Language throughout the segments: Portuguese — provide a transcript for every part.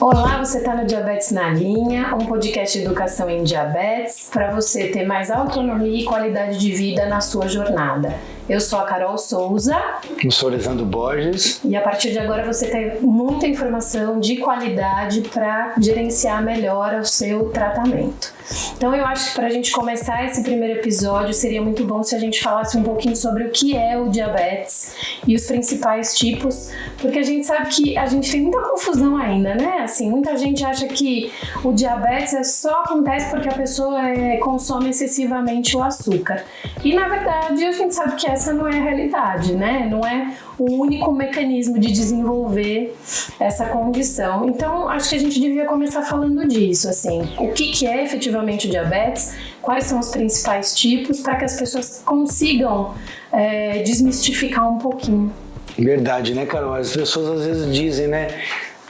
Olá, você está no Diabetes na Linha, um podcast de educação em diabetes para você ter mais autonomia e qualidade de vida na sua jornada. Eu sou a Carol Souza. Eu sou o Alessandro Borges. E a partir de agora você tem muita informação de qualidade para gerenciar melhor o seu tratamento. Então eu acho que para a gente começar esse primeiro episódio seria muito bom se a gente falasse um pouquinho sobre o que é o diabetes e os principais tipos, porque a gente sabe que a gente tem muita confusão ainda, né? Assim, muita gente acha que o diabetes só acontece porque a pessoa consome excessivamente o açúcar. E na verdade a gente sabe que essa não é a realidade, né? Não é o único mecanismo de desenvolver essa condição. Então, acho que a gente devia começar falando disso, assim, o que é efetivamente o diabetes, quais são os principais tipos, para que as pessoas consigam desmistificar um pouquinho. Verdade, né, Carol? As pessoas às vezes dizem, né?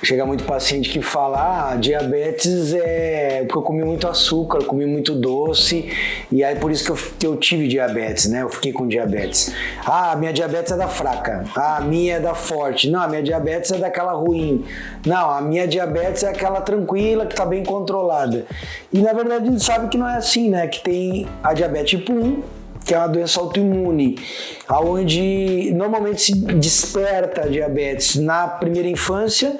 Chega muito paciente que fala, diabetes é porque eu comi muito açúcar, eu comi muito doce, e aí por isso que eu tive diabetes, né? Eu fiquei com diabetes. A minha diabetes é da fraca, a minha é da forte, não, a minha diabetes é daquela ruim, não, a minha diabetes é aquela tranquila, que tá bem controlada. E na verdade a gente sabe que não é assim, né? Que tem a diabetes tipo 1, que é uma doença autoimune, onde normalmente se desperta a diabetes na primeira infância,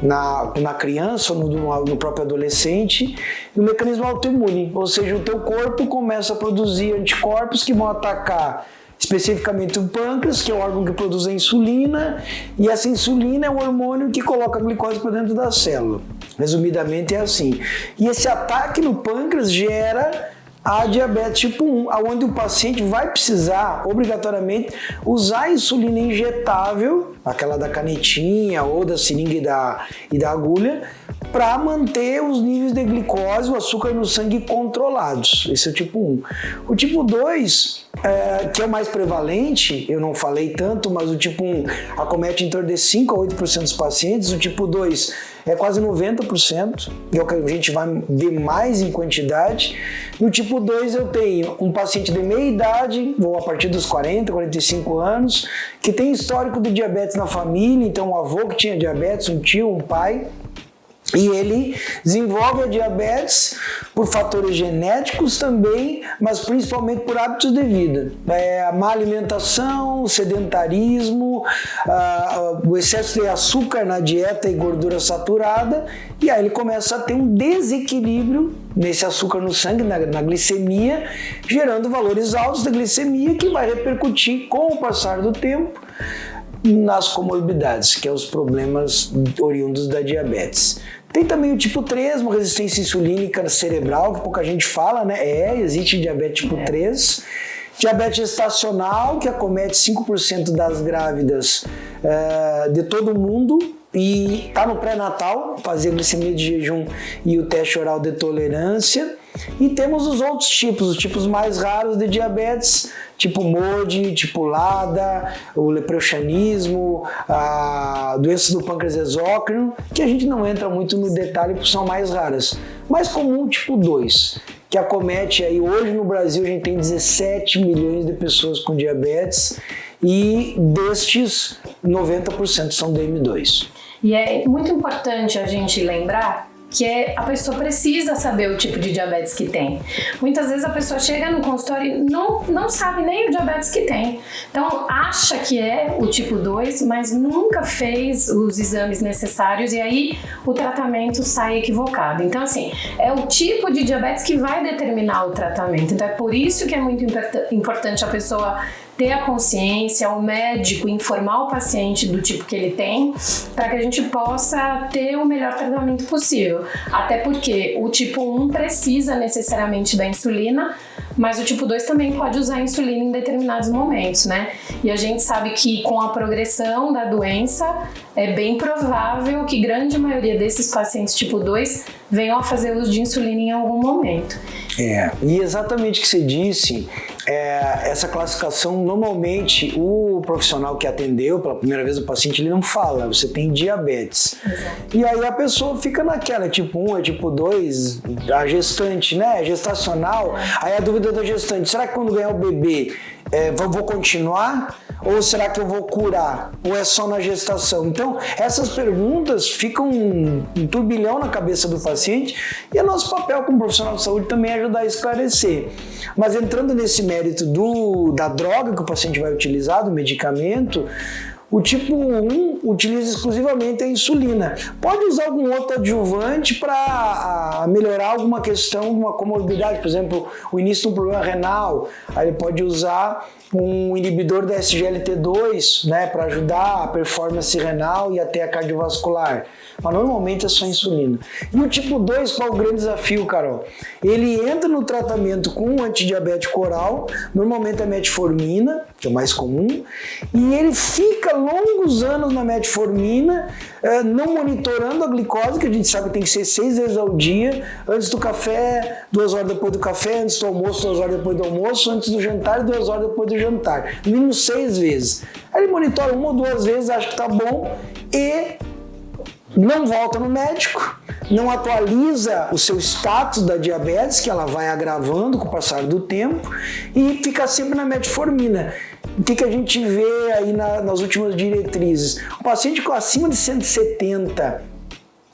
na criança ou no próprio adolescente, e o mecanismo autoimune, ou seja, o teu corpo começa a produzir anticorpos que vão atacar especificamente o pâncreas, que é o órgão que produz a insulina, e essa insulina é o hormônio que coloca a glicose para dentro da célula. Resumidamente é assim. E esse ataque no pâncreas gera a diabetes tipo 1, onde o paciente vai precisar, obrigatoriamente, usar a insulina injetável, aquela da canetinha ou da seringa e da agulha, para manter os níveis de glicose, o açúcar no sangue controlados. Esse é o tipo 1. O tipo 2, que é o mais prevalente, eu não falei tanto, mas o tipo 1 acomete em torno de 5 a 8% dos pacientes, o tipo 2 é quase 90%, é o que a gente vai ver mais em quantidade. No tipo 2 eu tenho um paciente de meia idade, ou a partir dos 40, 45 anos, que tem histórico de diabetes na família, então um avô que tinha diabetes, um tio, um pai, e ele desenvolve a diabetes por fatores genéticos também, mas principalmente por hábitos de vida. Má alimentação, sedentarismo, o excesso de açúcar na dieta e gordura saturada, e aí ele começa a ter um desequilíbrio nesse açúcar no sangue, na glicemia, gerando valores altos da glicemia que vai repercutir com o passar do tempo nas comorbidades, que é os problemas oriundos da diabetes. Tem também o tipo 3, uma resistência insulínica cerebral, que pouca gente fala, né? Existe diabetes tipo 3. Diabetes gestacional, que acomete 5% das grávidas de todo o mundo e está no pré-natal, fazer glicemia de jejum e o teste oral de tolerância. E temos os outros tipos, os tipos mais raros de diabetes, tipo MODY, tipo LADA, o leprochanismo, a doença do pâncreas exócrino, que a gente não entra muito no detalhe porque são mais raras. Mais comum, tipo 2, que acomete aí, hoje no Brasil a gente tem 17 milhões de pessoas com diabetes e destes 90% são DM2. E é muito importante a gente lembrar que a pessoa precisa saber o tipo de diabetes que tem. Muitas vezes a pessoa chega no consultório e não sabe nem o diabetes que tem. Então acha que é o tipo 2, mas nunca fez os exames necessários e aí o tratamento sai equivocado. Então assim, é o tipo de diabetes que vai determinar o tratamento. Então é por isso que é muito importante a pessoa ter a consciência, o médico informar o paciente do tipo que ele tem, para que a gente possa ter o melhor tratamento possível. Até porque o tipo 1 precisa necessariamente da insulina, mas o tipo 2 também pode usar insulina em determinados momentos, né? E a gente sabe que com a progressão da doença, é bem provável que grande maioria desses pacientes tipo 2 venham a fazer uso de insulina em algum momento. E exatamente o que você disse, essa classificação, normalmente o profissional que atendeu pela primeira vez o paciente, ele não fala, você tem diabetes. Exato. E aí a pessoa fica naquela, é tipo 1, é tipo 2, a gestante, né, gestacional, aí a dúvida da gestante, será que quando ganhar o bebê, vou continuar? Ou será que eu vou curar? Ou é só na gestação? Então, essas perguntas ficam um turbilhão na cabeça do paciente e é nosso papel como profissional de saúde também ajudar a esclarecer. Mas entrando nesse mérito da droga que o paciente vai utilizar, do medicamento, o tipo 1 utiliza exclusivamente a insulina. Pode usar algum outro adjuvante para melhorar alguma questão, uma comorbidade, por exemplo, o início de um problema renal, aí ele pode usar um inibidor da SGLT2, né, para ajudar a performance renal e até a cardiovascular. Mas normalmente é só insulina. E o tipo 2, qual é o grande desafio, Carol? Ele entra no tratamento com um antidiabético oral, normalmente a metformina, que é o mais comum, e ele fica longos anos na metformina, não monitorando a glicose, que a gente sabe que tem que ser 6 vezes ao dia, antes do café, 2 horas depois do café, antes do almoço, 2 horas depois do almoço, antes do jantar, 2 horas depois do jantar. No mínimo 6 vezes. Aí ele monitora 1 ou 2 vezes, acha que tá bom, e não volta no médico, não atualiza o seu status da diabetes, que ela vai agravando com o passar do tempo, e fica sempre na metformina. O que a gente vê aí nas últimas diretrizes? O paciente com acima de 170,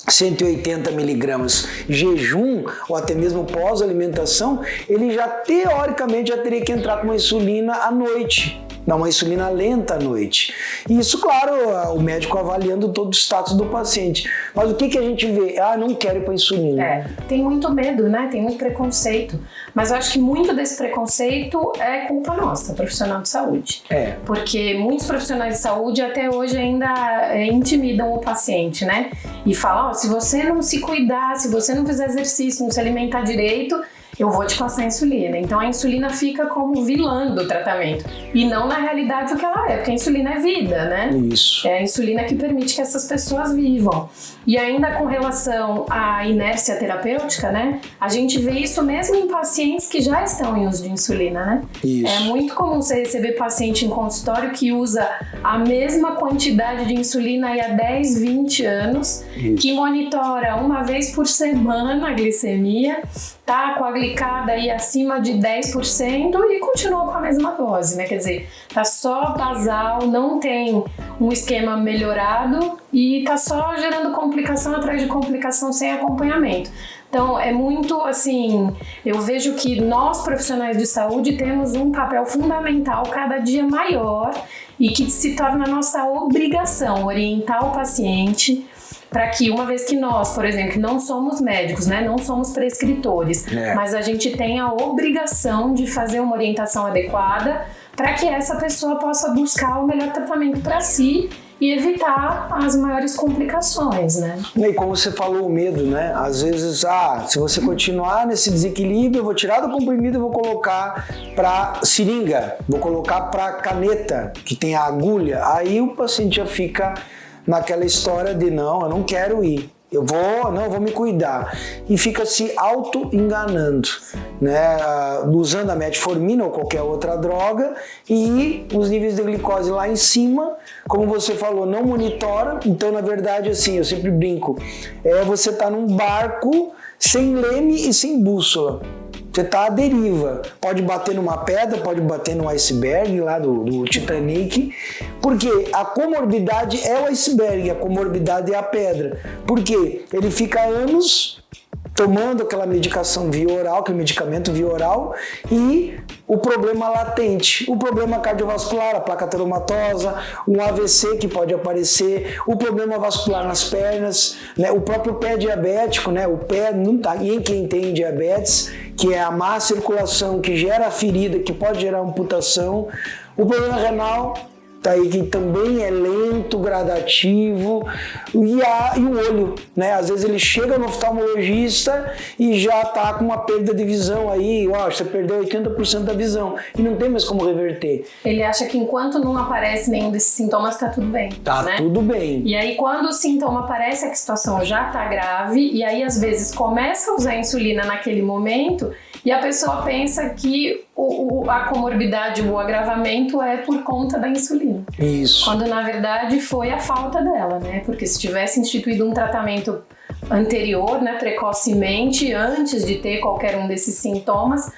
180 miligramas jejum, ou até mesmo pós-alimentação, ele já teoricamente já teria que entrar com uma insulina à noite. Dá uma insulina lenta à noite. E isso, claro, o médico avaliando todo o status do paciente. Mas o que a gente vê? Não quero ir para insulina. Tem muito medo, né? Tem muito preconceito. Mas eu acho que muito desse preconceito é culpa nossa, profissional de saúde. Porque muitos profissionais de saúde até hoje ainda intimidam o paciente, né? E falam, se você não se cuidar, se você não fizer exercício, não se alimentar direito, eu vou te passar insulina. Então a insulina fica como vilã do tratamento. E não na realidade o que ela é, porque a insulina é vida, né? Isso. É a insulina que permite que essas pessoas vivam. E ainda com relação à inércia terapêutica, né? A gente vê isso mesmo em pacientes que já estão em uso de insulina, né? Isso. É muito comum você receber paciente em consultório que usa a mesma quantidade de insulina aí há 10, 20 anos, Isso. que monitora uma vez por semana a glicemia, tá com a glicada aí acima de 10% e continua com a mesma dose, né? Quer dizer, tá só basal, não tem um esquema melhorado e tá só gerando complicação atrás de complicação sem acompanhamento. Então, é muito assim, eu vejo que nós profissionais de saúde temos um papel fundamental cada dia maior e que se torna nossa obrigação orientar o paciente para que, uma vez que nós, por exemplo, não somos médicos, né, não somos prescritores, mas a gente tem a obrigação de fazer uma orientação adequada para que essa pessoa possa buscar o melhor tratamento para si e evitar as maiores complicações, né? E como você falou, o medo, né? Às vezes, se você continuar nesse desequilíbrio, eu vou tirar do comprimido e vou colocar para seringa, vou colocar para caneta, que tem a agulha. Aí o paciente já fica naquela história de não, eu não quero ir. Eu vou me cuidar. E fica se auto-enganando, né? Usando a metformina ou qualquer outra droga e os níveis de glicose lá em cima, como você falou, não monitora. Então, na verdade, assim, eu sempre brinco, você tá num barco sem leme e sem bússola. Você está à deriva, pode bater numa pedra, pode bater num iceberg lá do Titanic, porque a comorbidade é o iceberg, a comorbidade é a pedra, porque ele fica anos tomando aquela medicação via oral, aquele medicamento via oral, e o problema latente, o problema cardiovascular, a placa ateromatosa, um AVC que pode aparecer, o problema vascular nas pernas, né? O próprio pé diabético, né? O pé, em quem tem diabetes, que é a má circulação que gera a ferida, que pode gerar amputação, o problema renal, tá aí, que também é lento, gradativo, e o olho, né? Às vezes ele chega no oftalmologista e já tá com uma perda de visão aí, você perdeu 80% da visão e não tem mais como reverter. Ele acha que enquanto não aparece nenhum desses sintomas, tá tudo bem. Tá, né? Tudo bem. E aí quando o sintoma aparece, a situação já tá grave, e aí às vezes começa a usar insulina naquele momento e a pessoa pensa que a comorbidade, o agravamento é por conta da insulina. Isso. Quando na verdade foi a falta dela, né? Porque se tivesse instituído um tratamento anterior, né, precocemente, antes de ter qualquer um desses sintomas,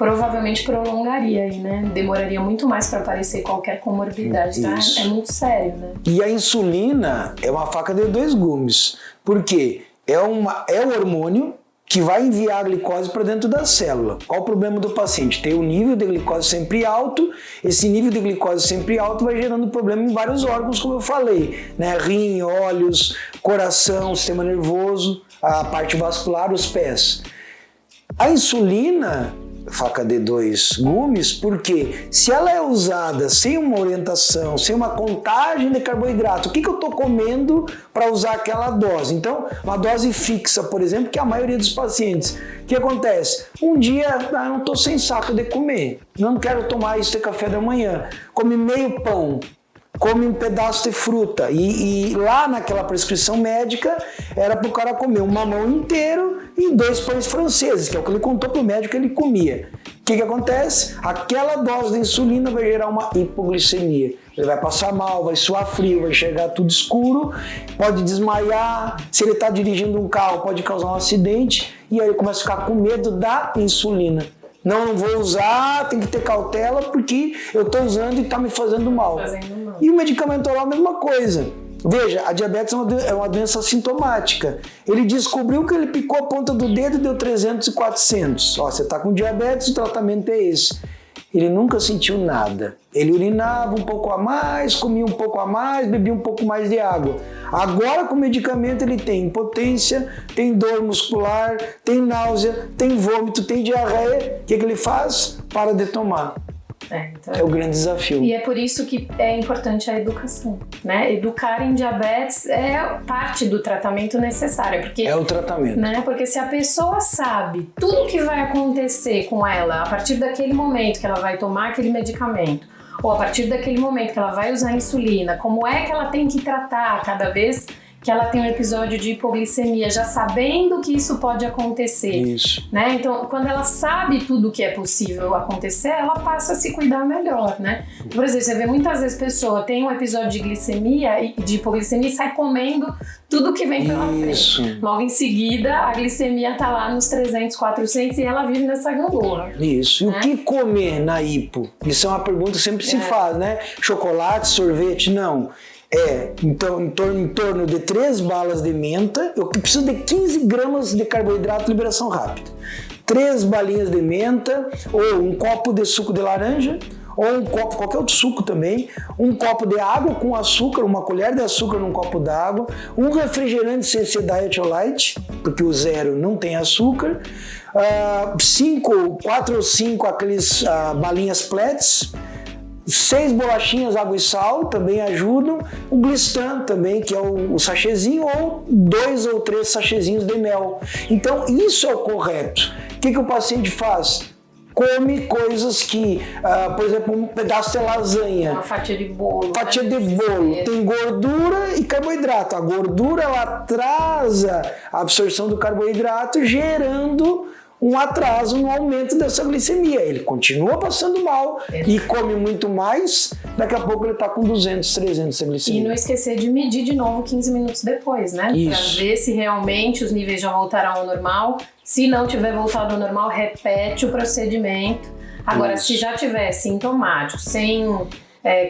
provavelmente prolongaria aí, né? Demoraria muito mais para aparecer qualquer comorbidade, tá? É muito sério, né? E a insulina é uma faca de dois gumes, porque é um hormônio que vai enviar a glicose para dentro da célula. Qual o problema do paciente? Tem o nível de glicose sempre alto, esse nível de glicose sempre alto vai gerando problema em vários órgãos, como eu falei, né? Rim, olhos, coração, sistema nervoso, a parte vascular, os pés. A insulina, faca de dois gumes, porque se ela é usada sem uma orientação, sem uma contagem de carboidrato, o que eu estou comendo para usar aquela dose? Então, uma dose fixa, por exemplo, que a maioria dos pacientes, o que acontece? Um dia, eu não estou sem saco de comer, não quero tomar isso de café da manhã, come meio pão, come um pedaço de fruta e lá naquela prescrição médica era para o cara comer um mamão inteiro e 2 pães franceses, que é o que ele contou para o médico que ele comia. O que acontece? Aquela dose de insulina vai gerar uma hipoglicemia. Ele vai passar mal, vai suar frio, vai enxergar tudo escuro, pode desmaiar, se ele está dirigindo um carro pode causar um acidente e aí ele começa a ficar com medo da insulina. Não vou usar, tem que ter cautela porque eu estou usando e está me fazendo mal. E o medicamento oral é a mesma coisa. Veja, a diabetes é uma doença sintomática. Ele descobriu que ele picou a ponta do dedo e deu 300 e 400. Ó, você está com diabetes, o tratamento é esse. Ele nunca sentiu nada. Ele urinava um pouco a mais, comia um pouco a mais, bebia um pouco mais de água. Agora com o medicamento ele tem impotência, tem dor muscular, tem náusea, tem vômito, tem diarreia. O que ele faz? Para de tomar. Então, é o grande desafio. E é por isso que é importante a educação, né? Educar em diabetes é parte do tratamento necessário. Porque, é o tratamento. Né? Porque se a pessoa sabe tudo o que vai acontecer com ela a partir daquele momento que ela vai tomar aquele medicamento, ou a partir daquele momento que ela vai usar insulina, como é que ela tem que tratar cada vez que ela tem um episódio de hipoglicemia, já sabendo que isso pode acontecer. Isso. Né? Então, quando ela sabe tudo o que é possível acontecer, ela passa a se cuidar melhor, né? Por exemplo, você vê muitas vezes pessoa tem um episódio de glicemia e de hipoglicemia e sai comendo tudo que vem pela frente. Logo em seguida, a glicemia tá lá nos 300, 400 e ela vive nessa gangorra. Isso. E o que comer na hipo? Isso é uma pergunta que sempre se faz, né? Chocolate, sorvete, não. Então, em torno de 3 balas de menta, eu preciso de 15 gramas de carboidrato de liberação rápida. 3 balinhas de menta, ou um copo de suco de laranja, ou um copo, qualquer outro suco também, um copo de água com açúcar, uma colher de açúcar num copo d'água, um refrigerante sem ser diet ou light, porque o zero não tem açúcar, 4 ou 5 aqueles balinhas Pletz, 6 bolachinhas, água e sal também ajudam. O Glistan também, que é o sachêzinho, ou 2 ou 3 sachêzinhos de mel. Então, isso é o correto. O que o paciente faz? Come coisas que, por exemplo, um pedaço de lasanha. Uma fatia de bolo. Fatia de bolo. Tem gordura e carboidrato. A gordura, ela atrasa a absorção do carboidrato, gerando um atraso no aumento dessa glicemia. Ele continua passando mal e come muito mais, daqui a pouco ele está com 200, 300 de glicemia. E não esquecer de medir de novo 15 minutos depois, né? Isso. Para ver se realmente os níveis já voltaram ao normal. Se não tiver voltado ao normal, repete o procedimento. Agora, se já tiver sintomático, sem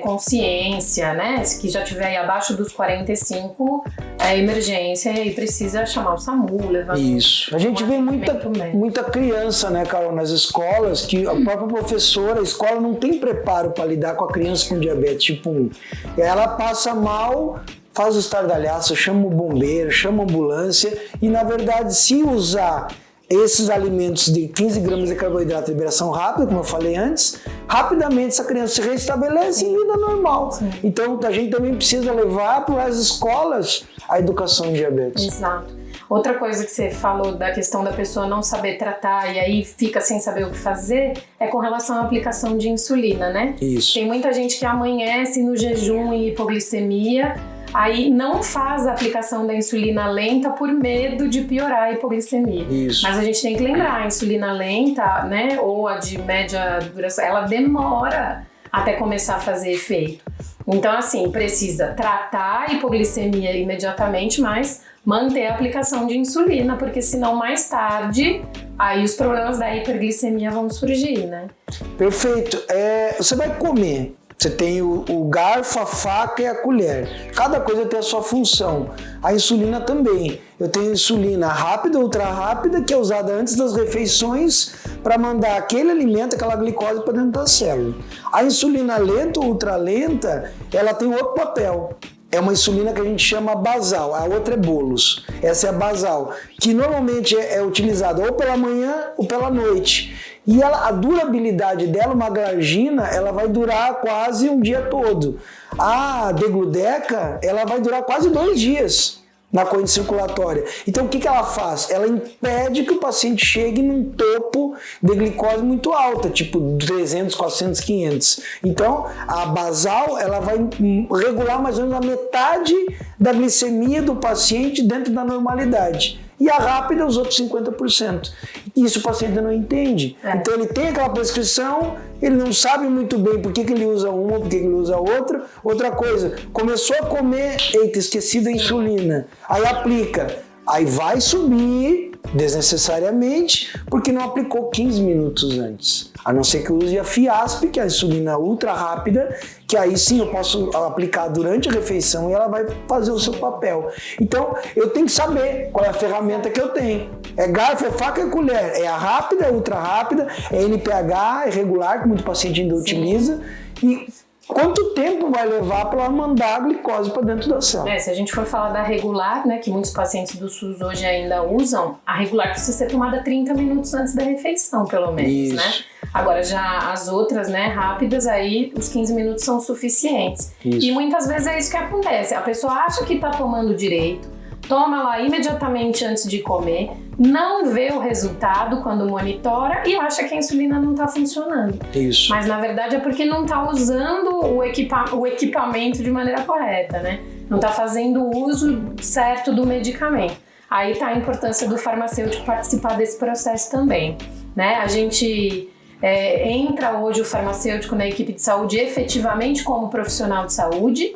consciência, né? Que já tiver aí abaixo dos 45, é emergência e precisa chamar o SAMU, levar. Isso. A gente vê muita criança, né, Carol, nas escolas, que a própria professora, a escola não tem preparo para lidar com a criança com diabetes tipo 1. Ela passa mal, faz o estardalhaço, chama o bombeiro, chama a ambulância e, na verdade, se usar esses alimentos de 15 gramas de carboidrato de liberação rápida, como eu falei antes, rapidamente essa criança se restabelece em vida normal. Sim. Então, a gente também precisa levar para as escolas a educação em diabetes. Exato. Outra coisa que você falou da questão da pessoa não saber tratar e aí fica sem saber o que fazer é com relação à aplicação de insulina, né? Isso. Tem muita gente que amanhece no jejum e hipoglicemia, aí não faz a aplicação da insulina lenta por medo de piorar a hipoglicemia. Isso. Mas a gente tem que lembrar, a insulina lenta, né, ou a de média duração, ela demora até começar a fazer efeito. Então, assim, precisa tratar a hipoglicemia imediatamente, mas manter a aplicação de insulina, porque senão mais tarde, aí os problemas da hiperglicemia vão surgir, né? Perfeito. Você vai comer. Você tem o garfo, a faca e a colher. Cada coisa tem a sua função. A insulina também. Eu tenho insulina rápida, ultra rápida, que é usada antes das refeições para mandar aquele alimento, aquela glicose para dentro da célula. A insulina lenta ou ultra lenta, ela tem outro papel. É uma insulina que a gente chama basal, a outra é bolus. Essa é a basal, que normalmente é utilizada ou pela manhã ou pela noite. E a durabilidade dela, uma glargina, ela vai durar quase um dia todo. A degludeca, ela vai durar quase 2 dias na corrente circulatória. Então o que ela faz? Ela impede que o paciente chegue num topo de glicose muito alta, tipo 300, 400, 500. Então a basal, ela vai regular mais ou menos a metade da glicemia do paciente dentro da normalidade. E a rápida, os outros 50%. Isso o paciente não entende. Então ele tem aquela prescrição, ele não sabe muito bem por que ele usa uma, por que ele usa outra. Outra coisa, começou a comer, eita, esqueci da insulina. Aí aplica, aí vai subir desnecessariamente, porque não aplicou 15 minutos antes. A não ser que eu use a Fiasp, que é a insulina ultra rápida, que aí sim eu posso aplicar durante a refeição e ela vai fazer o seu papel. Então, eu tenho que saber qual é a ferramenta que eu tenho. É garfo, é faca, é colher. É a rápida, é ultra rápida, é NPH, é regular, que muito paciente ainda utiliza. E quanto tempo vai levar para ela mandar a glicose para dentro da célula? Se a gente for falar da regular, né, que muitos pacientes do SUS hoje ainda usam, a regular precisa ser tomada 30 minutos antes da refeição, pelo menos, Isso. né? Agora já as outras, né, rápidas, aí os 15 minutos são suficientes. Isso. E muitas vezes é isso que acontece. A pessoa acha que está tomando direito, toma lá imediatamente antes de comer, não vê o resultado quando monitora e acha que a insulina não está funcionando. Isso. Mas na verdade é porque não está usando o equipamento de maneira correta, né? Não está fazendo o uso certo do medicamento. Aí está a importância do farmacêutico participar desse processo também, né? A gente entra hoje o farmacêutico na equipe de saúde efetivamente como profissional de saúde,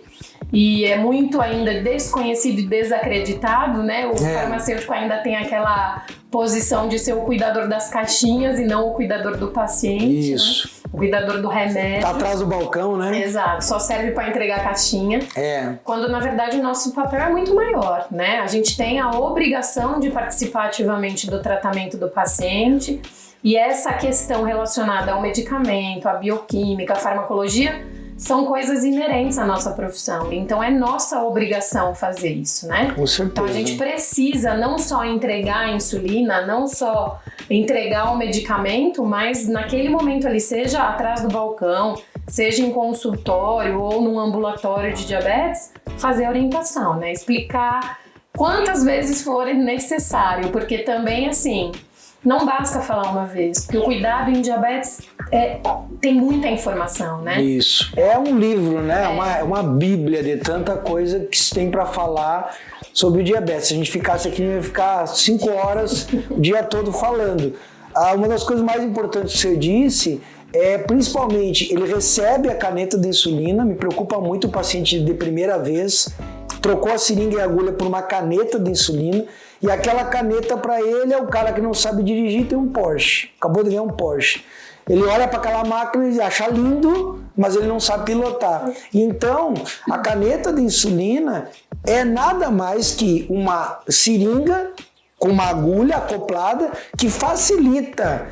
e é muito ainda desconhecido e desacreditado, né? O farmacêutico ainda tem aquela posição de ser o cuidador das caixinhas e não o cuidador do paciente. Isso. Né? O cuidador do remédio. Tá atrás do balcão, né? Exato, só serve para entregar a caixinha. Quando na verdade o nosso papel é muito maior, né? A gente tem a obrigação de participar ativamente do tratamento do paciente, e essa questão relacionada ao medicamento, à bioquímica, à farmacologia, são coisas inerentes à nossa profissão. Então é nossa obrigação fazer isso, né? Com certeza. Então a gente precisa não só entregar a insulina, não só entregar o medicamento, mas naquele momento ali, seja atrás do balcão, seja em consultório ou num ambulatório de diabetes, fazer a orientação, né? Explicar quantas vezes for necessário, porque também assim, não basta falar uma vez, porque o cuidado em diabetes tem muita informação, né? Isso. É um livro, né? É uma bíblia de tanta coisa que se tem para falar sobre o diabetes. Se a gente ficasse aqui, ia ficar 5 horas o dia todo falando. Uma das coisas mais importantes que você disse é, principalmente, ele recebe a caneta de insulina. Me preocupa muito o paciente de primeira vez, trocou a seringa e a agulha por uma caneta de insulina, e aquela caneta para ele é o cara que não sabe dirigir, tem um Porsche, acabou de ganhar um Porsche. Ele olha para aquela máquina e acha lindo, mas ele não sabe pilotar. Então, a caneta de insulina é nada mais que uma seringa com uma agulha acoplada que facilita,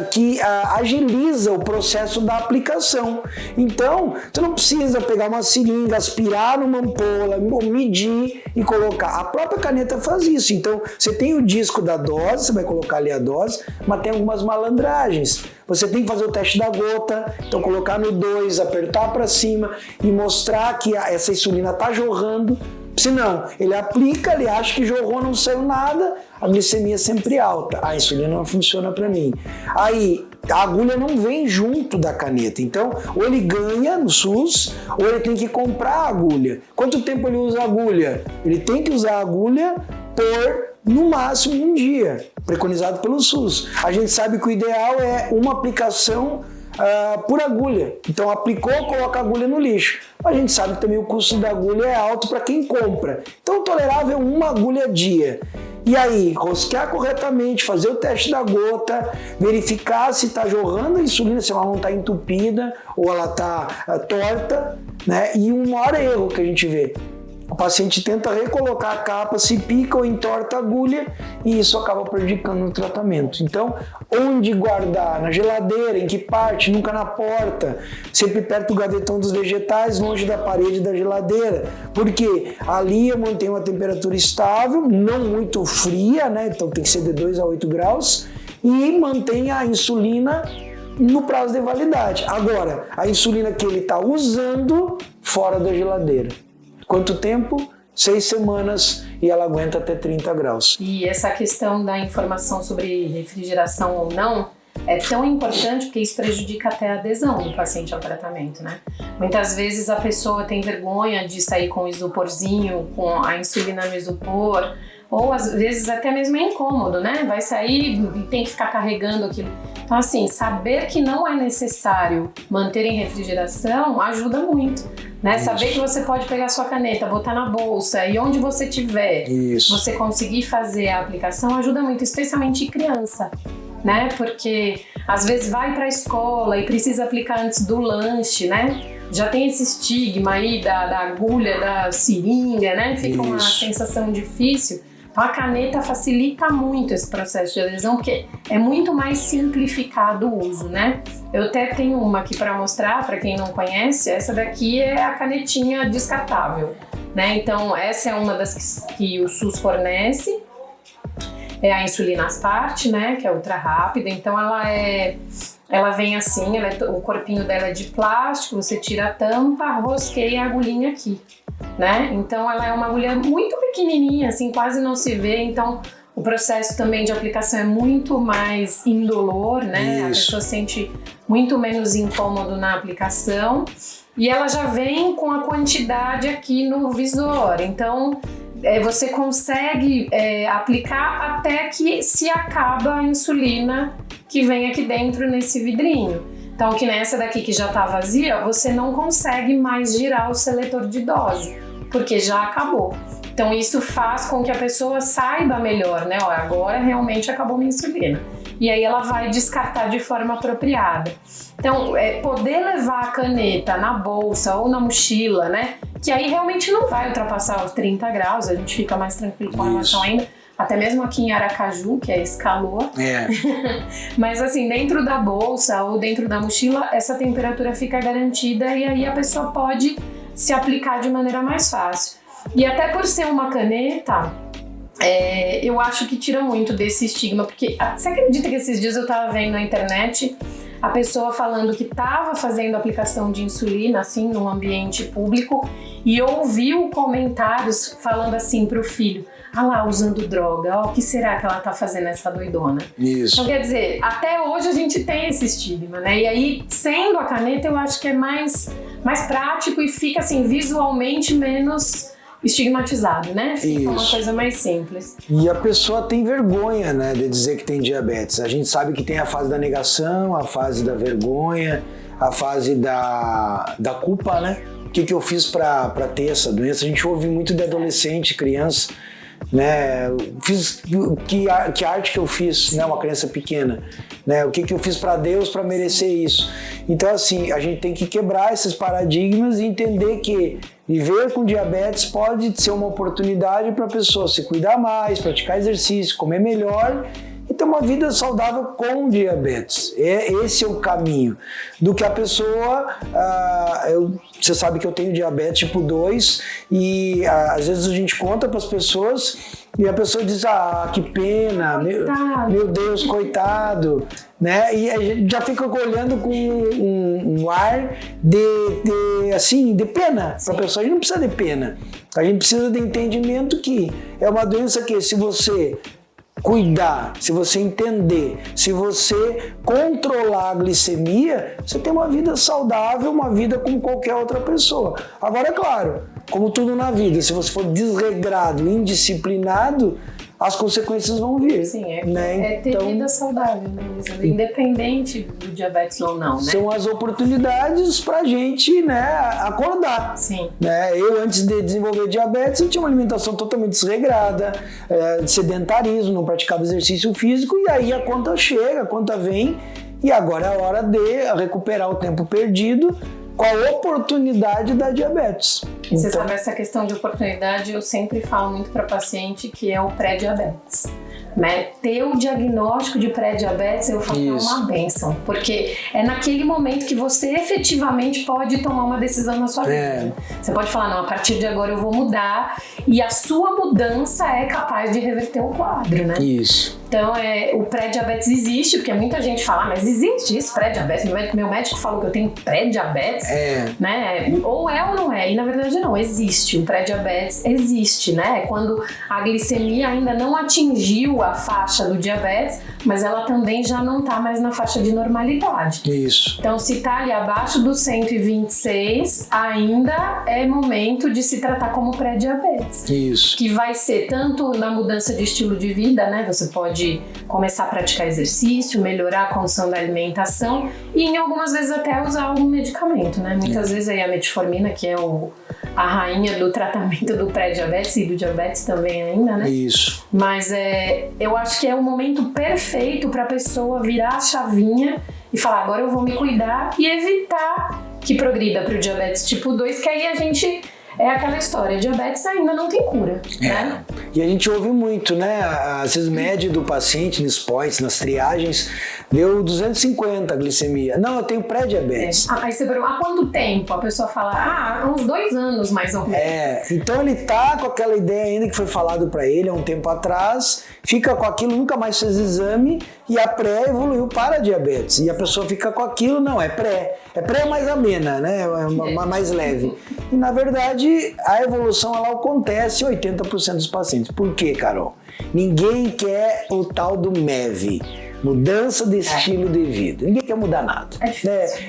que agiliza o processo da aplicação. Então, você não precisa pegar uma seringa, aspirar numa ampola, medir e colocar. A própria caneta faz isso. Então, você tem o disco da dose, você vai colocar ali a dose, mas tem algumas malandragens. Você tem que fazer o teste da gota, então colocar no 2, apertar para cima e mostrar que essa insulina está jorrando. Se não, ele aplica, ele acha que jorrou, não saiu nada, a glicemia é sempre alta. A insulina não funciona para mim. Aí, a agulha não vem junto da caneta. Então, ou ele ganha no SUS, ou ele tem que comprar a agulha. Quanto tempo ele usa a agulha? Ele tem que usar a agulha por, no máximo, 1 dia, preconizado pelo SUS. A gente sabe que o ideal é uma aplicação por agulha. Então aplicou, coloca a agulha no lixo. A gente sabe que também o custo da agulha é alto para quem compra. Então tolerável uma agulha a dia. E aí, rosquear corretamente, fazer o teste da gota, verificar se está jorrando a insulina, se ela não está entupida ou ela está torta, né? E um maior erro que a gente vê. O paciente tenta recolocar a capa, se pica ou entorta a agulha e isso acaba prejudicando o tratamento. Então, onde guardar? Na geladeira, em que parte? Nunca na porta, sempre perto do gavetão dos vegetais, longe da parede da geladeira, porque ali eu mantenho uma temperatura estável, não muito fria, né? Então tem que ser de 2 a 8 graus e mantém a insulina no prazo de validade. Agora, a insulina que ele está usando fora da geladeira. Quanto tempo? 6 semanas e ela aguenta até 30 graus. E essa questão da informação sobre refrigeração ou não é tão importante porque isso prejudica até a adesão do paciente ao tratamento, né? Muitas vezes a pessoa tem vergonha de sair com o isoporzinho, com a insulina no isopor, ou às vezes até mesmo é incômodo, né? Vai sair e tem que ficar carregando aquilo. Então assim, saber que não é necessário manter em refrigeração ajuda muito, né? Saber que você pode pegar sua caneta, botar na bolsa e onde você tiver, você conseguir fazer a aplicação ajuda muito, especialmente em criança, né? Porque às vezes vai para a escola e precisa aplicar antes do lanche, né? Já tem esse estigma aí da agulha, da seringa, né? Fica uma sensação difícil. Então a caneta facilita muito esse processo de adesão, porque é muito mais simplificado o uso, né? Eu até tenho uma aqui para mostrar, para quem não conhece, essa daqui é a canetinha descartável, né? Então essa é uma das que o SUS fornece, é a insulina Aspart, né? Que é ultra rápida, então ela vem assim, o corpinho dela é de plástico, você tira a tampa, rosqueia a agulhinha aqui, né? Então ela é uma agulha muito pequenininha, assim, quase não se vê, então o processo também de aplicação é muito mais indolor, né? A pessoa sente muito menos incômodo na aplicação e ela já vem com a quantidade aqui no visor, então você consegue aplicar até que se acaba a insulina que vem aqui dentro nesse vidrinho. Então, que nessa daqui que já está vazia, você não consegue mais girar o seletor de dose, porque já acabou. Então, isso faz com que a pessoa saiba melhor, né? Ó, agora realmente acabou minha insulina. E aí ela vai descartar de forma apropriada. Então, poder levar a caneta na bolsa ou na mochila, né? Que aí realmente não vai ultrapassar os 30 graus, a gente fica mais tranquilo com relação ainda. Até mesmo aqui em Aracaju, que é esse calor. Mas assim, dentro da bolsa ou dentro da mochila, essa temperatura fica garantida e aí a pessoa pode se aplicar de maneira mais fácil. E até por ser uma caneta, eu acho que tira muito desse estigma, porque você acredita que esses dias eu tava vendo na internet a pessoa falando que estava fazendo aplicação de insulina, assim, num ambiente público, e ouviu comentários falando assim pro filho: ah lá, usando droga, ó, o que será que ela tá fazendo, essa doidona? Isso. Então, quer dizer, até hoje a gente tem esse estigma, né? E aí, sendo a caneta, eu acho que é mais prático e fica, assim, visualmente menos estigmatizado, né? Fica uma coisa mais simples. E a pessoa tem vergonha, né, de dizer que tem diabetes. A gente sabe que tem a fase da negação, a fase da vergonha, a fase da culpa, né? O que eu fiz para ter essa doença? A gente ouve muito de adolescente, criança, né? Que arte que eu fiz, né? Uma criança pequena, né? O que eu fiz para Deus para merecer isso? Então, assim, a gente tem que quebrar esses paradigmas e entender que viver com diabetes pode ser uma oportunidade para a pessoa se cuidar mais, praticar exercício, comer melhor e ter uma vida saudável com diabetes. Esse é o caminho. Do que a pessoa... você sabe que eu tenho diabetes tipo 2 e às vezes a gente conta para as pessoas e a pessoa diz: ah, que pena, meu Deus, coitado, né? E a gente já fica olhando com um ar de pena para a pessoa. A gente não precisa de pena, a gente precisa de entendimento que é uma doença que, se você cuidar, se você entender, se você controlar a glicemia, você tem uma vida saudável, uma vida como qualquer outra pessoa. Agora, é claro, como tudo na vida, se você for desregrado, indisciplinado, as consequências vão vir. Sim, né? É ter vida saudável, né, Lisa? Independente do diabetes ou não, né? São as oportunidades pra gente, né, acordar. Sim. Né? Eu, antes de desenvolver diabetes, eu tinha uma alimentação totalmente desregrada, sedentarismo, não praticava exercício físico, e aí a conta chega, a conta vem, e agora é a hora de recuperar o tempo perdido com a oportunidade da diabetes. Você sabe, essa questão de oportunidade, eu sempre falo muito para paciente que é o pré-diabetes. Né? Ter o diagnóstico de pré-diabetes, eu falo que é uma bênção, porque é naquele momento que você efetivamente pode tomar uma decisão na sua vida. Você pode falar, não, a partir de agora eu vou mudar, e a sua mudança é capaz de reverter o quadro, né? Isso. Então, o pré-diabetes existe, porque muita gente fala, mas existe isso, pré-diabetes? Meu médico falou que eu tenho pré-diabetes, né? Ou é ou não é? E na verdade não, existe. O pré-diabetes existe, né? Quando a glicemia ainda não atingiu a faixa do diabetes, mas ela também já não está mais na faixa de normalidade. Isso. Então, se está ali abaixo dos 126, ainda é momento de se tratar como pré-diabetes. Isso. Que vai ser tanto na mudança de estilo de vida, né? Você pode começar a praticar exercício, melhorar a condição da alimentação e em algumas vezes até usar algum medicamento, né? Muitas vezes aí a metformina, que é a rainha do tratamento do pré-diabetes e do diabetes também ainda, né? Isso. Mas eu acho que é o momento perfeito para a pessoa virar a chavinha e falar, agora eu vou me cuidar e evitar que progrida para o diabetes tipo 2, que aí a gente... É aquela história, diabetes ainda não tem cura, né? E a gente ouve muito, né? Às vezes média do paciente nos points, nas triagens, deu 250 a glicemia. Não, eu tenho pré-diabetes. Aí você pergunta, há quanto tempo? A pessoa fala, há uns 2 anos mais ou menos. Então ele tá com aquela ideia ainda que foi falado pra ele há um tempo atrás, fica com aquilo, nunca mais fez exame, e a pré evoluiu para diabetes. E a pessoa fica com aquilo, não, é pré. É pré mais amena, né? Mais leve. E na verdade, a evolução ela acontece em 80% dos pacientes. Por quê, Carol? Ninguém quer o tal do MEV. Mudança de estilo de vida. Ninguém quer mudar nada.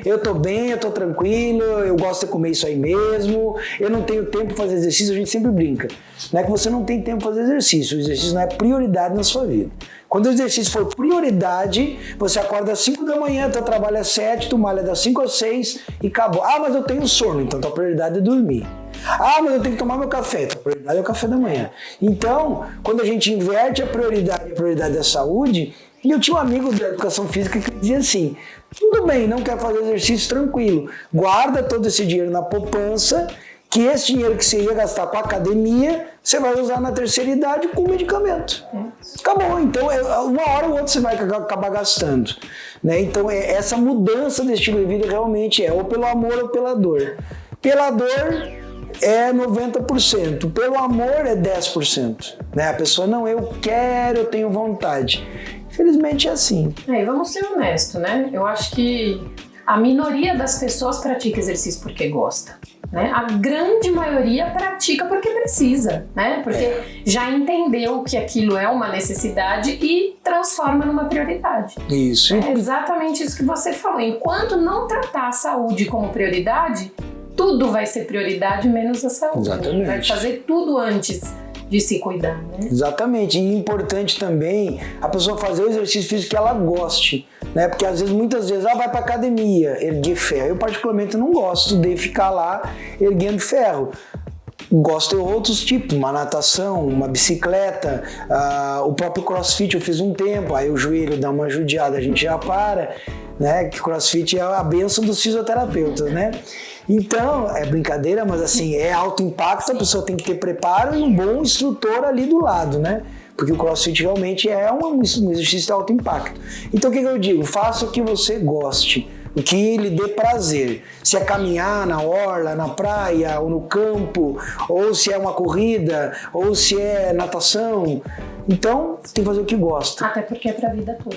Eu tô bem, eu tô tranquilo, eu gosto de comer isso aí mesmo, eu não tenho tempo para fazer exercício, a gente sempre brinca. Não é que você não tem tempo para fazer exercício, o exercício não é prioridade na sua vida. Quando o exercício for prioridade, você acorda às 5 da manhã, teu trabalho é às 7, tu malha das 5 às 6 e acabou. Ah, mas eu tenho sono, então tua prioridade é dormir. Ah, mas eu tenho que tomar meu café. A prioridade é o café da manhã. Então, quando a gente inverte a prioridade é a saúde. E eu tinha um amigo da educação física que dizia assim, tudo bem, não quer fazer exercício, tranquilo. Guarda todo esse dinheiro na poupança, que esse dinheiro que você ia gastar com a academia, você vai usar na terceira idade com medicamento. Acabou. Então, uma hora ou outra você vai acabar gastando. Né? Então, essa mudança de estilo de vida realmente é ou pelo amor ou pela dor. Pela dor é 90%, pelo amor é 10%. Né? A pessoa, não, eu quero, eu tenho vontade. Infelizmente é assim. E vamos ser honestos, né? Eu acho que a minoria das pessoas pratica exercício porque gosta. Né? A grande maioria pratica porque precisa, né? Porque já entendeu que aquilo é uma necessidade e transforma numa prioridade. Isso. É exatamente isso que você falou. Enquanto não tratar a saúde como prioridade, tudo vai ser prioridade menos a saúde. Exatamente. Vai fazer tudo antes de se cuidar, né? Exatamente. E importante também a pessoa fazer o exercício físico que ela goste, né? Porque às vezes, muitas vezes, vai pra academia erguer ferro. Eu particularmente não gosto de ficar lá erguendo ferro. Gosto de outros tipos, uma natação, uma bicicleta, o próprio crossfit eu fiz um tempo, aí o joelho dá uma judiada, a gente já para, né? Que crossfit é a bênção dos fisioterapeutas, né? Então, é brincadeira, mas assim, é alto impacto, a pessoa tem que ter preparo e um bom instrutor ali do lado, né? Porque o CrossFit realmente é um exercício de alto impacto. Então, o que eu digo? Faça o que você goste, o que lhe dê prazer. Se é caminhar na orla, na praia, ou no campo, ou se é uma corrida, ou se é natação. Então, tem que fazer o que gosta. Até porque é pra vida toda.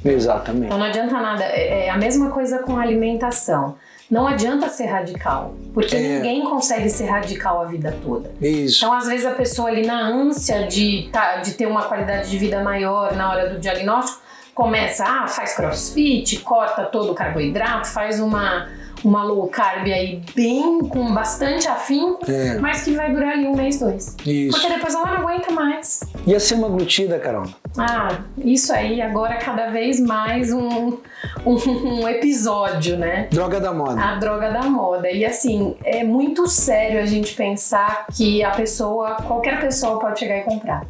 Exatamente. Então, não adianta nada. É a mesma coisa com a alimentação. Não adianta ser radical, porque ninguém consegue ser radical a vida toda. Isso. Então, às vezes, a pessoa ali na ânsia de ter uma qualidade de vida maior na hora do diagnóstico, começa, faz crossfit, corta todo o carboidrato, faz uma uma low carb aí bem, com bastante afinco, mas que vai durar ali 1 mês, 2. Isso. Porque depois ela não aguenta mais. E a semaglutida, Carol? Isso aí agora cada vez mais um episódio, né? Droga da moda. A droga da moda. E assim, é muito sério a gente pensar que qualquer pessoa pode chegar e comprar,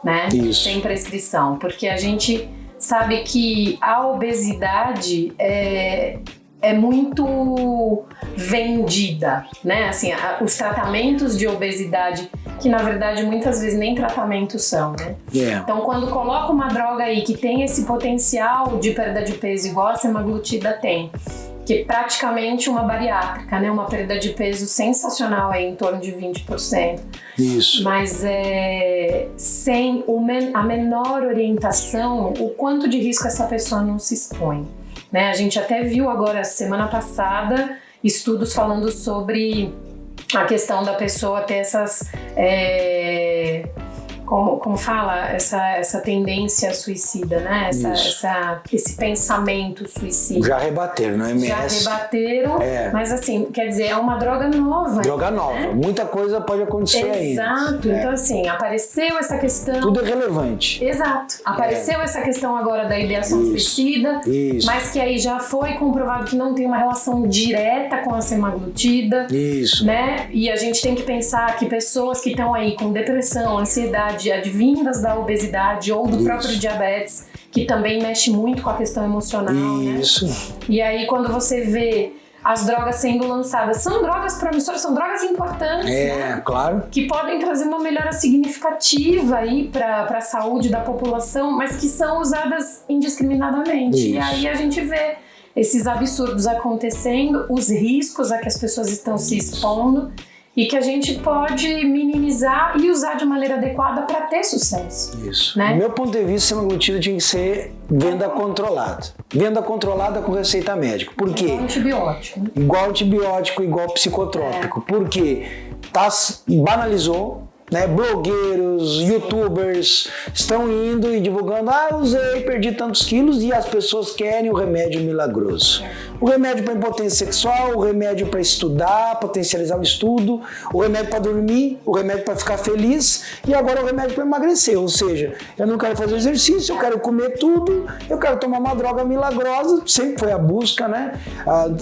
né? Isso. Sem prescrição. Porque a gente sabe que a obesidade é muito vendida, né? Assim, os tratamentos de obesidade, que na verdade muitas vezes nem tratamentos são, né? Então, quando coloca uma droga aí que tem esse potencial de perda de peso igual a semaglutida tem, que é praticamente uma bariátrica, né? Uma perda de peso sensacional aí, em torno de 20%. Isso. Mas sem a menor orientação, o quanto de risco essa pessoa não se expõe. Né? A gente até viu agora, semana passada, estudos falando sobre a questão da pessoa ter essas... Como fala? Essa tendência suicida, né? Esse pensamento suicida. Já rebateram, não é mesmo? Já rebateram, mas assim, quer dizer, é uma droga nova. Droga nova. Né? Muita coisa pode acontecer ainda. Exato. Então assim, apareceu essa questão... Tudo é relevante. Exato. Apareceu essa questão agora da ideação suicida, mas que aí já foi comprovado que não tem uma relação direta com a semaglutida. Isso. Né? E a gente tem que pensar que pessoas que estão aí com depressão, ansiedade, advindas da obesidade ou do próprio diabetes, que também mexe muito com a questão emocional, Isso. né? E aí quando você vê as drogas sendo lançadas, são drogas promissoras, são drogas importantes, né? Claro. Que podem trazer uma melhora significativa aí para a saúde da população, mas que são usadas indiscriminadamente. Isso. E aí a gente vê esses absurdos acontecendo, os riscos a que as pessoas estão se expondo, e que a gente pode minimizar e usar de maneira adequada para ter sucesso. Isso. Né? Do meu ponto de vista, semaglutida tinha que ser venda controlada. Venda controlada com receita médica. Por quê? Igual antibiótico. Né? Igual antibiótico, igual psicotrópico. Porque banalizou. Né, blogueiros, youtubers estão indo e divulgando, usei, perdi tantos quilos, e as pessoas querem o remédio milagroso. O remédio para impotência sexual, o remédio para estudar, potencializar o estudo, o remédio para dormir, o remédio para ficar feliz, e agora o remédio para emagrecer. Ou seja, eu não quero fazer exercício, eu quero comer tudo, eu quero tomar uma droga milagrosa, sempre foi a busca, né?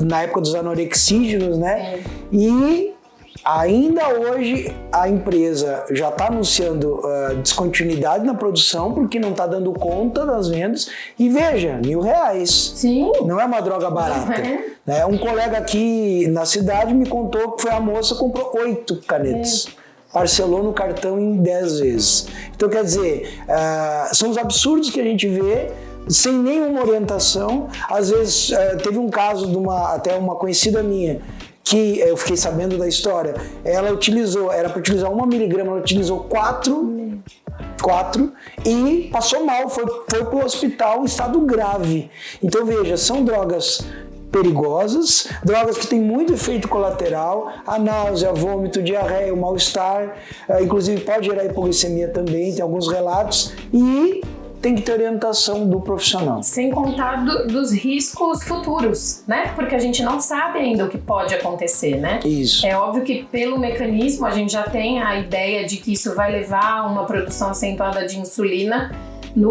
Na época dos anorexígenos, né? E ainda hoje a empresa já está anunciando descontinuidade na produção porque não está dando conta das vendas. E veja, R$1.000. Sim. Não é uma droga barata. Né? Um colega aqui na cidade me contou que foi a moça que comprou 8 canetas. Parcelou no cartão em 10 vezes. Então, quer dizer, são os absurdos que a gente vê sem nenhuma orientação. Às vezes, teve um caso de até uma conhecida minha, que eu fiquei sabendo da história, era para utilizar 1 miligrama, ela utilizou 4 e passou mal, foi para o hospital em estado grave. Então veja, são drogas perigosas, drogas que têm muito efeito colateral, a náusea, vômito, diarreia, o mal-estar, inclusive pode gerar hipoglicemia também, tem alguns relatos, e tem que ter orientação do profissional. Sem contar dos riscos futuros, né? Porque a gente não sabe ainda o que pode acontecer, né? Isso. É óbvio que pelo mecanismo a gente já tem a ideia de que isso vai levar a uma produção acentuada de insulina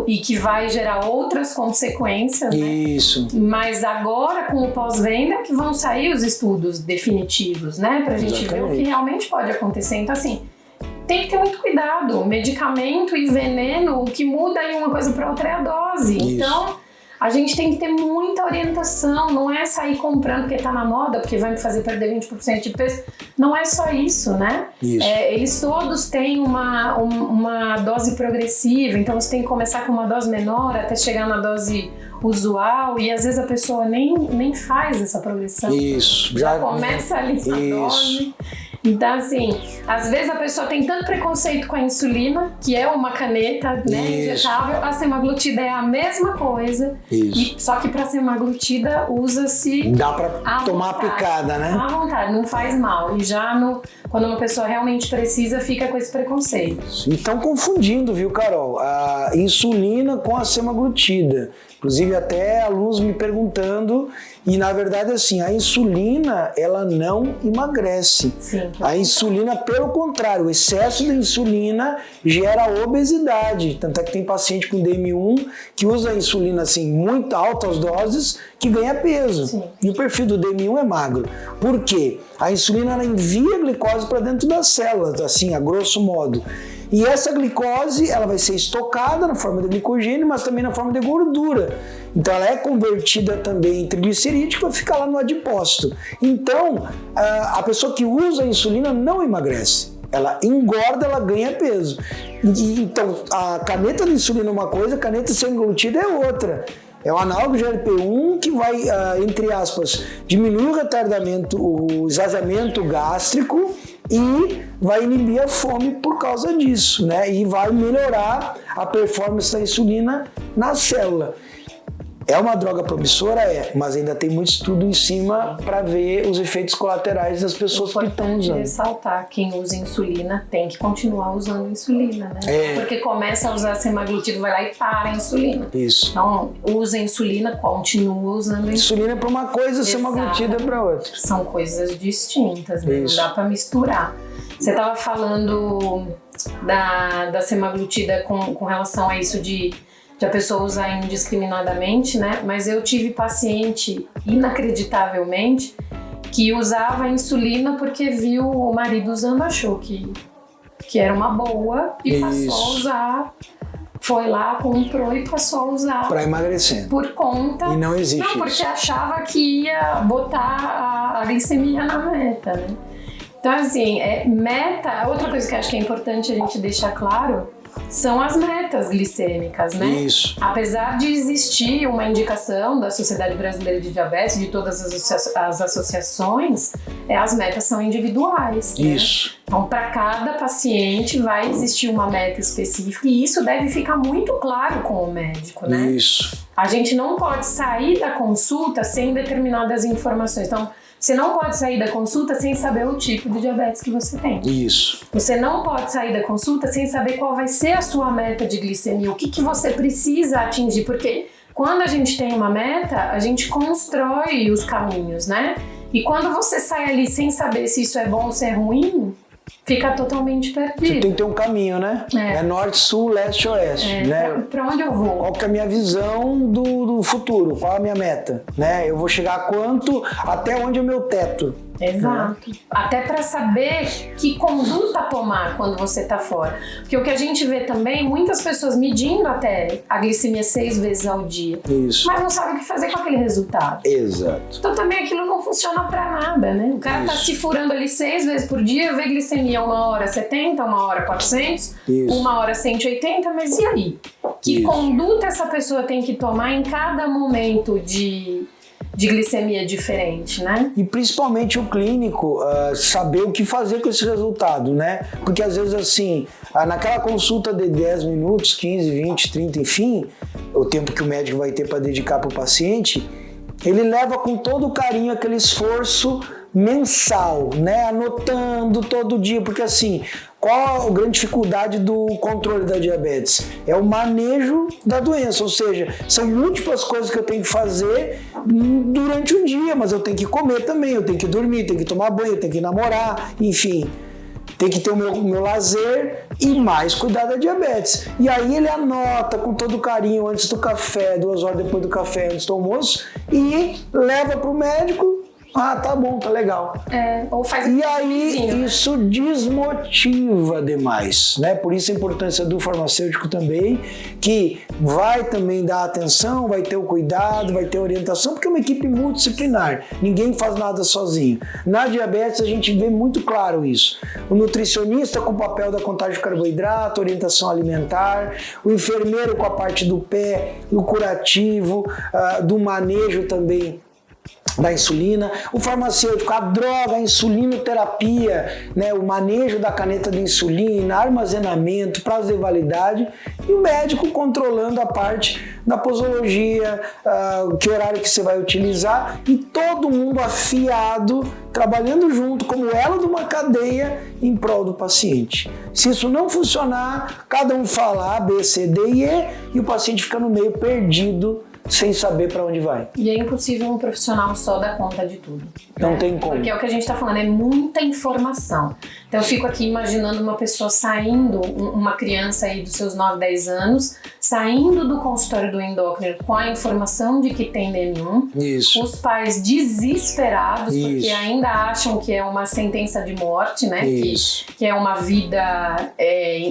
e que vai gerar outras consequências, né? Isso. Mas agora, com o pós-venda, que vão sair os estudos definitivos, né? Pra gente ver o que realmente pode acontecer. Então, assim, tem que ter muito cuidado. Medicamento e veneno, o que muda de uma coisa para outra é a dose. Isso. Então, a gente tem que ter muita orientação. Não é sair comprando porque tá na moda, porque vai me fazer perder 20% de peso. Não é só isso, né? Isso. Eles todos têm uma dose progressiva. Então, você tem que começar com uma dose menor até chegar na dose usual. E às vezes a pessoa nem faz essa progressão. Isso. Já começa ali na dose. Então, assim, às vezes a pessoa tem tanto preconceito com a insulina, que é uma caneta, né, injetável, a semaglutida é a mesma coisa, só que para semaglutida usa-se... Dá para tomar a picada, né? À vontade, não faz mal. E já quando uma pessoa realmente precisa, fica com esse preconceito. E estão confundindo, viu, Carol? A insulina com a semaglutida. Inclusive até alunos me perguntando, e na verdade assim, a insulina ela não emagrece. Sim. A insulina, pelo contrário, o excesso da insulina gera obesidade. Tanto é que tem paciente com DM1 que usa a insulina assim, muito altas doses, que ganha peso. Sim. E o perfil do DM1 é magro. Por quê? A insulina ela envia a glicose para dentro das células, assim, a grosso modo. E essa glicose ela vai ser estocada na forma de glicogênio, mas também na forma de gordura. Então ela é convertida também em triglicerídeo que vai ficar lá no adipócito. Então a pessoa que usa a insulina não emagrece. Ela engorda, ela ganha peso. Então a caneta de insulina é uma coisa, a caneta semaglutida é outra. É o análogo de GLP-1 que vai, entre aspas, diminuir o retardamento, o esvaziamento gástrico e vai inibir a fome por causa disso, né? E vai melhorar a performance da insulina na célula. É uma droga promissora? É, mas ainda tem muito estudo em cima para ver os efeitos colaterais das pessoas que estão usando. Ressaltar, quem usa insulina tem que continuar usando insulina, né? Porque começa a usar semaglutida, vai lá e para a insulina. Isso. Então, usa insulina, continua usando insulina. Insulina é para uma coisa, semaglutida é para outra. São coisas distintas, né? Não dá para misturar. Você estava falando da semaglutida com relação a isso de a pessoa usar indiscriminadamente, né? Mas eu tive paciente, inacreditavelmente, que usava insulina porque viu o marido usando, achou que era uma boa e passou a usar. Foi lá, comprou e passou a usar. Para emagrecer. Por conta. E não existe Não, porque isso. achava que ia botar a glicemia na meta, né? Então, assim, meta, outra coisa que eu acho que é importante a gente deixar claro são as metas glicêmicas, né? Isso. Apesar de existir uma indicação da Sociedade Brasileira de Diabetes, de todas as associações, as metas são individuais. Isso. Né? Então, para cada paciente vai existir uma meta específica e isso deve ficar muito claro com o médico, né? Isso. A gente não pode sair da consulta sem determinadas informações. Então, você não pode sair da consulta sem saber o tipo de diabetes que você tem. Isso. Você não pode sair da consulta sem saber qual vai ser a sua meta de glicemia, o que você precisa atingir, porque quando a gente tem uma meta, a gente constrói os caminhos, né? E quando você sai ali sem saber se isso é bom ou se é ruim, fica totalmente perdido. Você tem que ter um caminho, né? É norte, sul, leste, oeste, né? Pra onde eu vou? Qual que é a minha visão do futuro? Qual é a minha meta? Né? Eu vou chegar a quanto? Até onde é o meu teto? Exato. Até para saber que conduta tomar quando você tá fora. Porque o que a gente vê também, muitas pessoas medindo até a glicemia 6 vezes ao dia. Isso. Mas não sabem o que fazer com aquele resultado. Exato. Então também aquilo não funciona para nada, né? O cara tá se furando ali 6 vezes por dia, vê glicemia 1 hora 70, 1 hora 400, 1 hora 180, mas e aí? Que conduta essa pessoa tem que tomar em cada momento de glicemia diferente, né? E principalmente o clínico saber o que fazer com esse resultado, né? Porque às vezes assim, naquela consulta de 10 minutos, 15, 20, 30, enfim, o tempo que o médico vai ter para dedicar para o paciente, ele leva com todo o carinho aquele esforço mensal, né? Anotando todo dia, porque assim, qual a grande dificuldade do controle da diabetes? É o manejo da doença, ou seja, são múltiplas coisas que eu tenho que fazer durante o dia, mas eu tenho que comer também, eu tenho que dormir, tenho que tomar banho, eu tenho que namorar, enfim, tem que ter o meu lazer e mais cuidar da diabetes. E aí ele anota com todo carinho antes do café, 2 horas depois do café, antes do almoço, e leva para o médico. Ah, tá bom, tá legal. Ou faz e aí isso desmotiva demais, né? Por isso a importância do farmacêutico também, que vai também dar atenção, vai ter o cuidado, vai ter a orientação, porque é uma equipe multidisciplinar, ninguém faz nada sozinho. Na diabetes a gente vê muito claro isso. O nutricionista com o papel da contagem de carboidrato, orientação alimentar, o enfermeiro com a parte do pé, do curativo, do manejo também da insulina, o farmacêutico, a droga, a insulinoterapia, né, o manejo da caneta de insulina, armazenamento, prazo de validade, e o médico controlando a parte da posologia, que horário que você vai utilizar, e todo mundo afiado, trabalhando junto como elo de uma cadeia em prol do paciente. Se isso não funcionar, cada um fala A, B, C, D e E, e o paciente fica no meio perdido, sem saber para onde vai. E é impossível um profissional só dar conta de tudo. Não tem como. Porque é o que a gente está falando, é muita informação. Então eu fico aqui imaginando uma pessoa saindo, uma criança aí dos seus 9, 10 anos, saindo do consultório do endócrino com a informação de que tem DM1. Isso. Os pais desesperados, Isso. porque ainda acham que é uma sentença de morte, né? Isso. Que é uma vida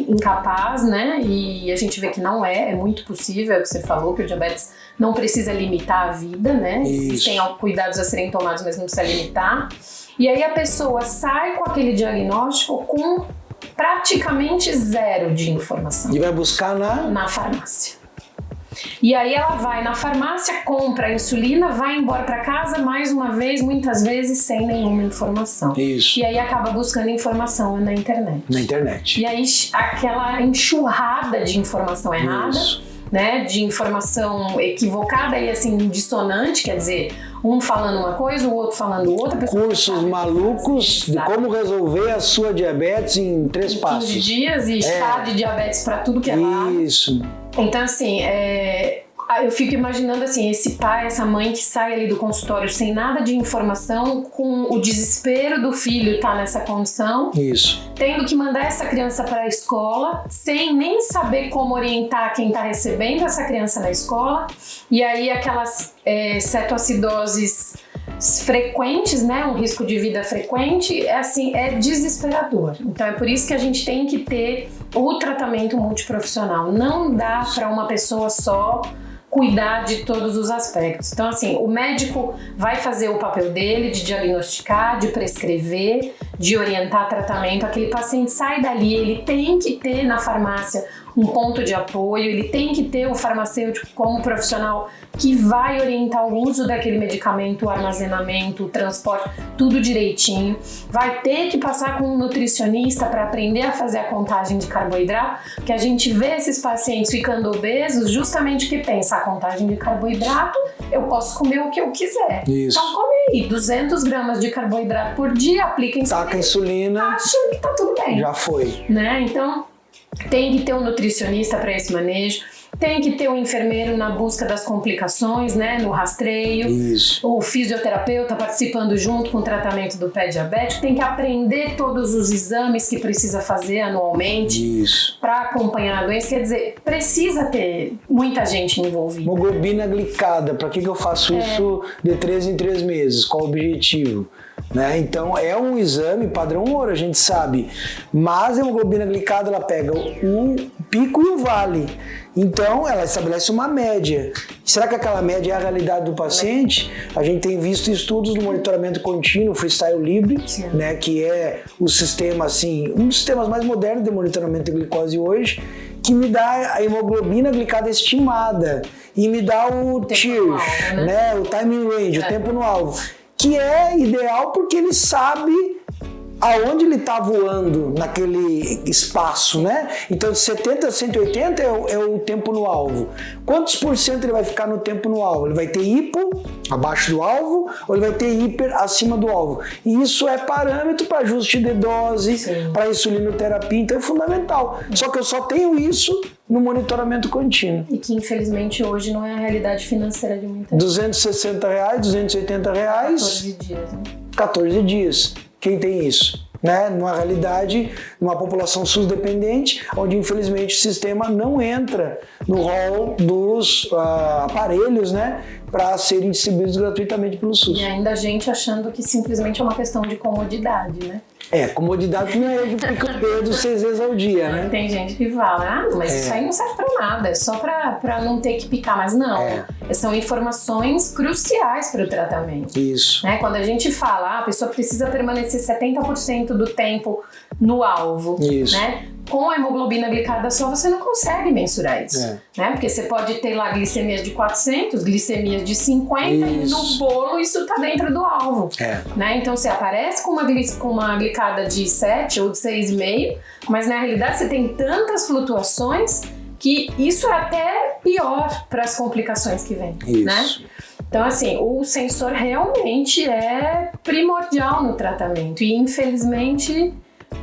incapaz, né? E a gente vê que não é muito possível, é o que você falou, que o diabetes não precisa limitar a vida, né? Existem cuidados a serem tomados, mas não precisa limitar. E aí a pessoa sai com aquele diagnóstico com praticamente zero de informação. E vai buscar na farmácia. E aí ela vai na farmácia, compra a insulina, vai embora para casa mais uma vez, muitas vezes sem nenhuma informação. Isso. E aí acaba buscando informação na internet. Na internet. E aí aquela enxurrada de informação errada. Isso. Né, de informação equivocada e assim dissonante, quer dizer, um falando uma coisa, o outro falando outra. Cursos malucos de como resolver a sua diabetes em 3 passos. 15 dias e chá de diabetes para tudo que é lado. Isso. Então assim, eu fico imaginando assim, esse pai, essa mãe que sai ali do consultório sem nada de informação, com o desespero do filho estar nessa condição. Isso. Tendo que mandar essa criança para a escola, sem nem saber como orientar quem está recebendo essa criança na escola. E aí aquelas cetoacidoses frequentes, né, um risco de vida frequente, é desesperador. Então é por isso que a gente tem que ter o tratamento multiprofissional. Não dá para uma pessoa só cuidar de todos os aspectos. Então, assim, o médico vai fazer o papel dele de diagnosticar, de prescrever, de orientar tratamento. Aquele paciente sai dali, ele tem que ter na farmácia um ponto de apoio, ele tem que ter o farmacêutico como profissional que vai orientar o uso daquele medicamento, o armazenamento, o transporte, tudo direitinho. Vai ter que passar com um nutricionista para aprender a fazer a contagem de carboidrato, porque a gente vê esses pacientes ficando obesos justamente porque pensa, a contagem de carboidrato, eu posso comer o que eu quiser. Isso. Então come aí, 200 gramas de carboidrato por dia, aplica insulina. Taca insulina. Achando que tá tudo bem. Já foi. Né? Então, tem que ter um nutricionista para esse manejo, tem que ter um enfermeiro na busca das complicações, né, no rastreio. Isso. O fisioterapeuta participando junto com o tratamento do pé diabético, tem que aprender todos os exames que precisa fazer anualmente para acompanhar a doença. Quer dizer, precisa ter muita gente envolvida. Hemoglobina glicada, para que eu faço isso de 3 em 3 meses? Qual o objetivo? Né? Então é um exame padrão ouro, a gente sabe, mas a hemoglobina glicada ela pega o pico e o vale, então ela estabelece uma média. Será que aquela média é a realidade do paciente? A gente tem visto estudos no monitoramento contínuo, Freestyle Libre, né, que é o sistema assim, um dos sistemas mais modernos de monitoramento de glicose hoje, que me dá a hemoglobina glicada estimada e me dá o TIR, né, o time range, o tempo no alvo, que é ideal porque ele sabe aonde ele está voando naquele espaço, né? Então de 70 a 180 é o tempo no alvo. Quantos por cento ele vai ficar no tempo no alvo? Ele vai ter hipo abaixo do alvo ou ele vai ter hiper acima do alvo? E isso é parâmetro para ajuste de dose, para insulinoterapia, então é fundamental. Só que eu só tenho isso no monitoramento contínuo. E que infelizmente hoje não é a realidade financeira de muita gente. R$260, R$280. 14 dias, né? 14 dias. Quem tem isso? Né? Numa realidade, numa população SUS dependente, onde infelizmente o sistema não entra no rol dos aparelhos, né, para serem distribuídos gratuitamente pelo SUS. E ainda a gente achando que simplesmente é uma questão de comodidade, né? Comodidade não é de pica o dedo 6 vezes ao dia, né? Tem gente que fala, mas isso aí não serve pra nada, é só pra não ter que picar, mas não. São informações cruciais para o tratamento. Isso. Né? Quando a gente fala, a pessoa precisa permanecer 70% do tempo no alvo, isso, né? com a hemoglobina glicada só, você não consegue mensurar isso. Né? Porque você pode ter lá glicemias de 400, glicemias de 50 e no bolo isso tá dentro do alvo. Né? Então você aparece com uma glicada de 7 ou de 6,5, mas na realidade você tem tantas flutuações que isso é até pior para as complicações que vêm. Né? Então, assim, o sensor realmente é primordial no tratamento e, infelizmente,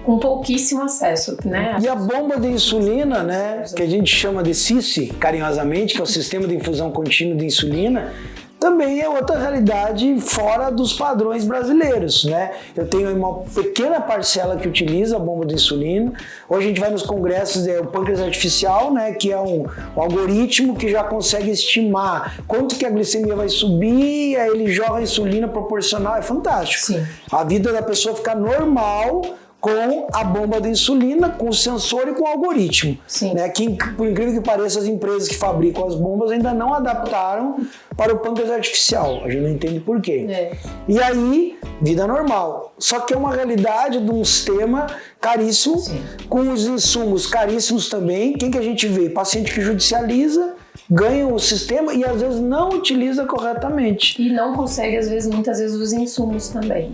com pouquíssimo acesso, né? E a bomba de insulina, né, que a gente chama de SISI, carinhosamente, que é o Sistema de Infusão Contínua de Insulina, também é outra realidade fora dos padrões brasileiros, né? Eu tenho uma pequena parcela que utiliza a bomba de insulina. Hoje a gente vai nos congressos, o pâncreas artificial, né? Que é um algoritmo que já consegue estimar quanto que a glicemia vai subir, aí ele joga a insulina proporcional, é fantástico. Sim. A vida da pessoa fica normal com a bomba de insulina, com o sensor e com o algoritmo. Né? Que, por incrível que pareça, as empresas que fabricam as bombas ainda não adaptaram para o pâncreas artificial. A gente não entende por quê. E aí, vida normal. Só que é uma realidade de um sistema caríssimo, com os insumos caríssimos também. Quem que a gente vê? Paciente que judicializa, ganha o sistema e às vezes não utiliza corretamente. E não consegue, às vezes, muitas vezes, os insumos também.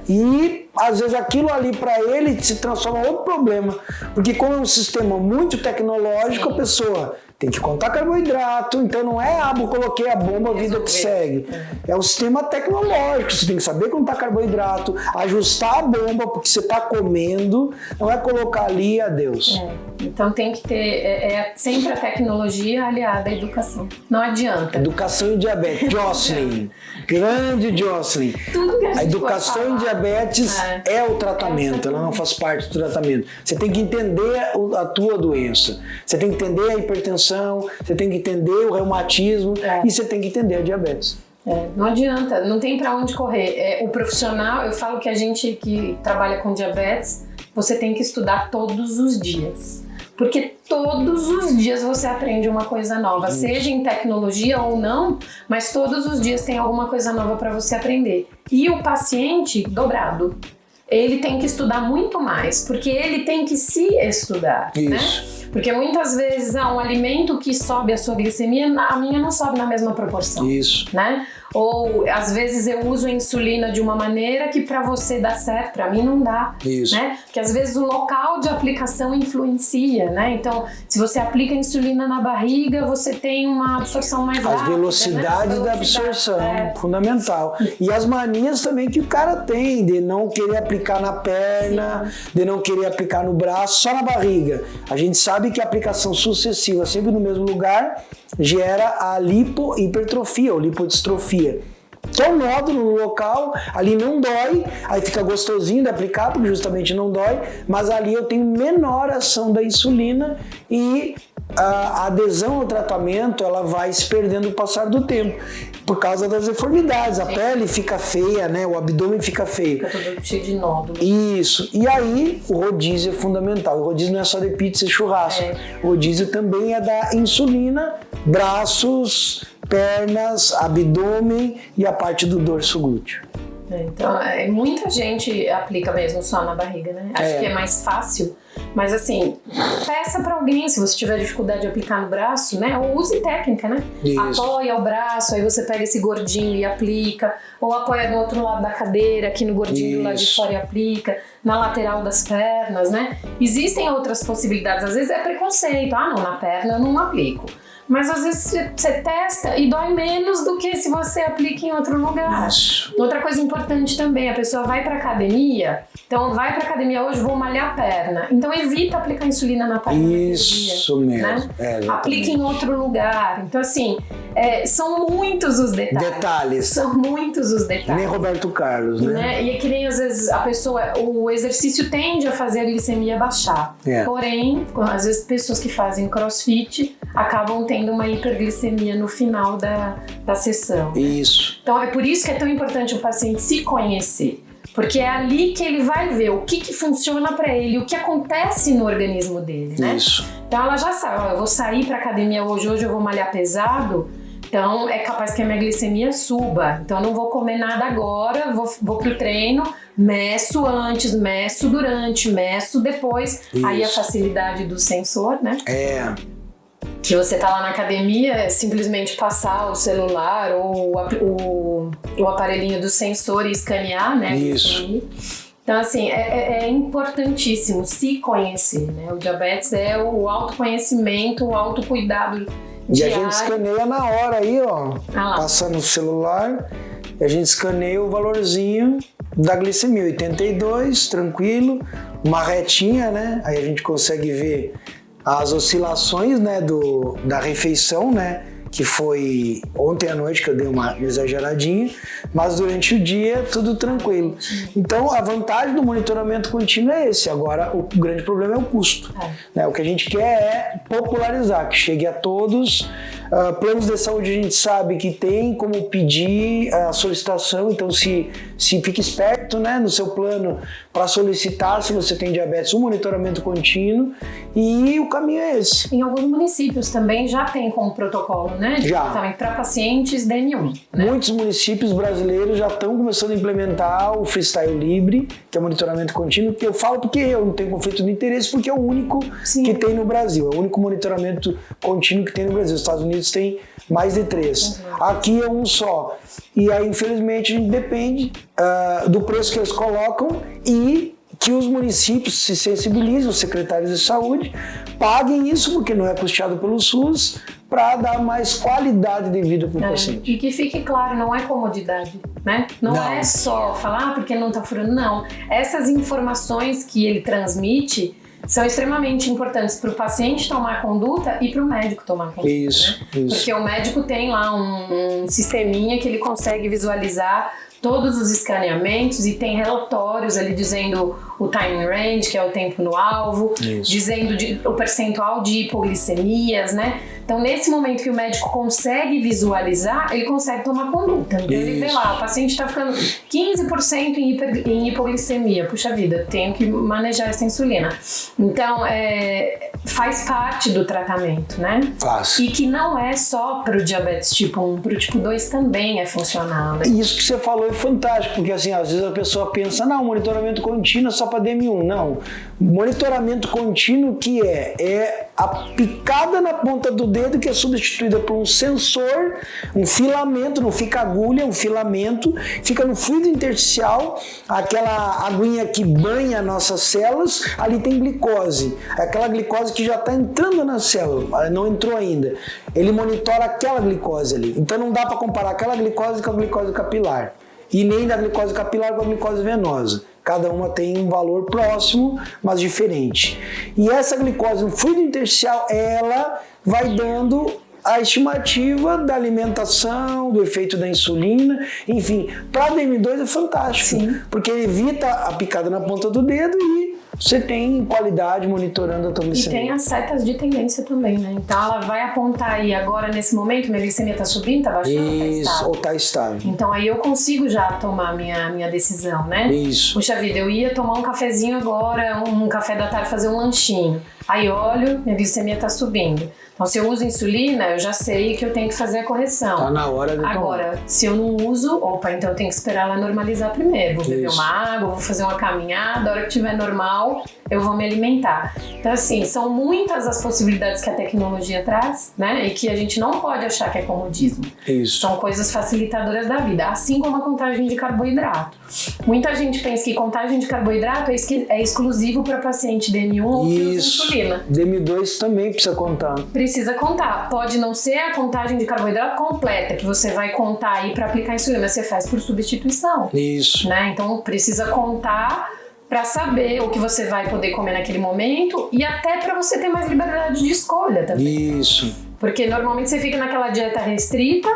E às vezes aquilo ali para ele se transforma em outro problema. Porque como é um sistema muito tecnológico, a pessoa tem que contar carboidrato, então não é, coloquei a bomba, a vida que segue. É um sistema tecnológico, você tem que saber contar carboidrato, ajustar a bomba porque você está comendo, não é colocar ali e adeus. Então tem que ter sempre a tecnologia aliada à educação. Não adianta. Educação em diabetes. Jocelyn. Grande Jocelyn. Tudo que a educação em diabetes é o tratamento, ela não faz parte do tratamento. Você tem que entender a tua doença. Você tem que entender a hipertensão, você tem que entender o reumatismo e você tem que entender a diabetes. Não adianta, não tem pra onde correr. O profissional, eu falo que a gente que trabalha com diabetes, você tem que estudar todos os dias. Porque todos os dias você aprende uma coisa nova, seja em tecnologia ou não, mas todos os dias tem alguma coisa nova para você aprender. E o paciente, dobrado, ele tem que estudar muito mais, porque ele tem que se estudar, né? Porque muitas vezes um alimento que sobe a sua glicemia, a minha não sobe na mesma proporção. Né? Ou às vezes eu uso a insulina de uma maneira que para você dá certo, para mim não dá. Né? Porque às vezes o local de aplicação influencia, né? Então, se você aplica a insulina na barriga, você tem uma absorção mais rápida. As velocidades da absorção, fundamental. E as manias também que o cara tem, de não querer aplicar na perna, de não querer aplicar no braço, só na barriga. A gente sabe que a aplicação sucessiva, sempre no mesmo lugar, gera a lipohipertrofia ou lipodistrofia, que é um nódulo no local, ali não dói, aí fica gostosinho de aplicar, porque justamente não dói, mas ali eu tenho menor ação da insulina e a adesão ao tratamento ela vai se perdendo no passar do tempo, por causa das deformidades. A pele fica feia, né? O abdômen fica feio. Fica todo cheio de nódulos. Isso. E aí o rodízio é fundamental. O rodízio não é só de pizza e churrasco. O rodízio também é da insulina, braços, pernas, abdômen e a parte do dorso glúteo. Então, muita gente aplica mesmo só na barriga, né? Acho que é mais fácil. Mas assim, peça pra alguém, se você tiver dificuldade de aplicar no braço, né? Ou use técnica, né? Apoia o braço, aí você pega esse gordinho e aplica. Ou apoia do outro lado da cadeira, aqui no gordinho lá de fora e aplica. Na lateral das pernas, né? Existem outras possibilidades. Às vezes é preconceito. Não, na perna eu não aplico. Mas às vezes você testa e dói menos do que se você aplica em outro lugar. Outra coisa importante também, a pessoa vai pra academia, então vai pra academia hoje, vou malhar a perna. Então evita aplicar insulina na perna. Isso mesmo. Né? Aplica em outro lugar. Então assim, são muitos os detalhes. São muitos os detalhes. Nem Roberto Carlos, né? E é que nem às vezes a pessoa, o exercício tende a fazer a glicemia baixar. Porém, às vezes pessoas que fazem crossfit acabam tendo uma hiperglicemia no final da sessão. Isso. Então é por isso que é tão importante o paciente se conhecer. Porque é ali que ele vai ver o que funciona para ele, o que acontece no organismo dele, né? Isso. Então ela já sabe, eu vou sair pra academia hoje eu vou malhar pesado. Então é capaz que a minha glicemia suba. Então eu não vou comer nada agora, vou pro treino, meço antes, meço durante, meço depois. Isso. Aí a facilidade do sensor, né? Que você tá lá na academia, é simplesmente passar o celular ou o aparelhinho do sensor e escanear, né? Isso. Então, assim, é importantíssimo se conhecer, né? O diabetes é o autoconhecimento, o autocuidado diário. E a gente escaneia na hora aí, ó, passando o celular, e a gente escaneia o valorzinho da glicemia, 82, tranquilo, uma retinha, né? Aí a gente consegue ver as oscilações, né, da refeição, né? Que foi ontem à noite que eu dei uma exageradinha, mas durante o dia tudo tranquilo. Então a vantagem do monitoramento contínuo é esse. Agora o grande problema é o custo. Né? O que a gente quer é popularizar, que chegue a todos. Planos de saúde a gente sabe que tem como pedir a solicitação, então se fica esperto, né, no seu plano para solicitar, se você tem diabetes, um monitoramento contínuo, e o caminho é esse. Em alguns municípios também já tem como protocolo, né? Já. Para pacientes DN1. Né? Muitos municípios brasileiros já estão começando a implementar o Freestyle Libre, que é monitoramento contínuo, que eu falo porque eu não tenho conflito de interesse, porque é o único que tem no Brasil, é o único monitoramento contínuo que tem no Brasil. Os Estados Unidos tem mais de 3. Aqui é um só. E aí, infelizmente, a gente depende do preço que eles colocam e que os municípios se sensibilizem, os secretários de saúde, paguem isso, porque não é custeado pelo SUS, para dar mais qualidade de vida para o paciente. E que fique claro, não é comodidade, né? Não é só falar porque não está furando, não. Essas informações que ele transmite são extremamente importantes para o paciente tomar conduta e para o médico tomar conduta. Isso, né? isso. Porque o médico tem lá um sisteminha que ele consegue visualizar todos os escaneamentos e tem relatórios ali dizendo o time range, que é o tempo no alvo, dizendo o percentual de hipoglicemias, né? Então, nesse momento que o médico consegue visualizar, ele consegue tomar conduta. Então, ele vê lá, o paciente está ficando 15% em hipoglicemia. Puxa vida, tenho que manejar essa insulina. Então, faz parte do tratamento, né? Faz. E que não é só para o diabetes tipo 1, para o tipo 2 também é funcional, né? Isso que você falou é fantástico, porque assim, às vezes a pessoa pensa, não, monitoramento contínuo é só para DM1. Não, monitoramento contínuo que é a picada na ponta do dedo que é substituída por um sensor, um filamento, não fica agulha, um filamento, fica no fluido intersticial, aquela aguinha que banha nossas células, ali tem glicose, aquela glicose que já está entrando na célula, não entrou ainda. Ele monitora aquela glicose ali, então não dá para comparar aquela glicose com a glicose capilar, e nem da glicose capilar com a glicose venosa. Cada uma tem um valor próximo, mas diferente. E essa glicose no fluido intersticial, ela vai dando a estimativa da alimentação, do efeito da insulina, enfim. Para a DM2 é fantástico, porque evita a picada na ponta do dedo e você tem qualidade monitorando a tua glicemia. E tem as setas de tendência também, né? Então ela vai apontar aí agora nesse momento, minha glicemia está subindo, está baixando, isso, ou está estável. Então aí eu consigo já tomar minha decisão, né? Isso. Puxa vida, eu ia tomar um cafezinho agora, um café da tarde, fazer um lanchinho. Aí olho, minha glicemia está subindo. Então, se eu uso insulina, eu já sei que eu tenho que fazer a correção. Tá na hora de tomar. Agora, se eu não uso, então eu tenho que esperar ela normalizar primeiro. Vou beber uma água, vou fazer uma caminhada, a hora que estiver normal, eu vou me alimentar. Então, assim, são muitas as possibilidades que a tecnologia traz, né? E que a gente não pode achar que é comodismo. Isso. São coisas facilitadoras da vida, assim como a contagem de carboidrato. Muita gente pensa que contagem de carboidrato é exclusivo para paciente DM1 ou que usa insulina. DM2 também precisa contar. Precisa contar. Pode não ser a contagem de carboidrato completa, que você vai contar aí para aplicar insulina, mas você faz por substituição. Isso. Né? Então precisa contar para saber o que você vai poder comer naquele momento e até para você ter mais liberdade de escolha também. Isso. Porque normalmente você fica naquela dieta restrita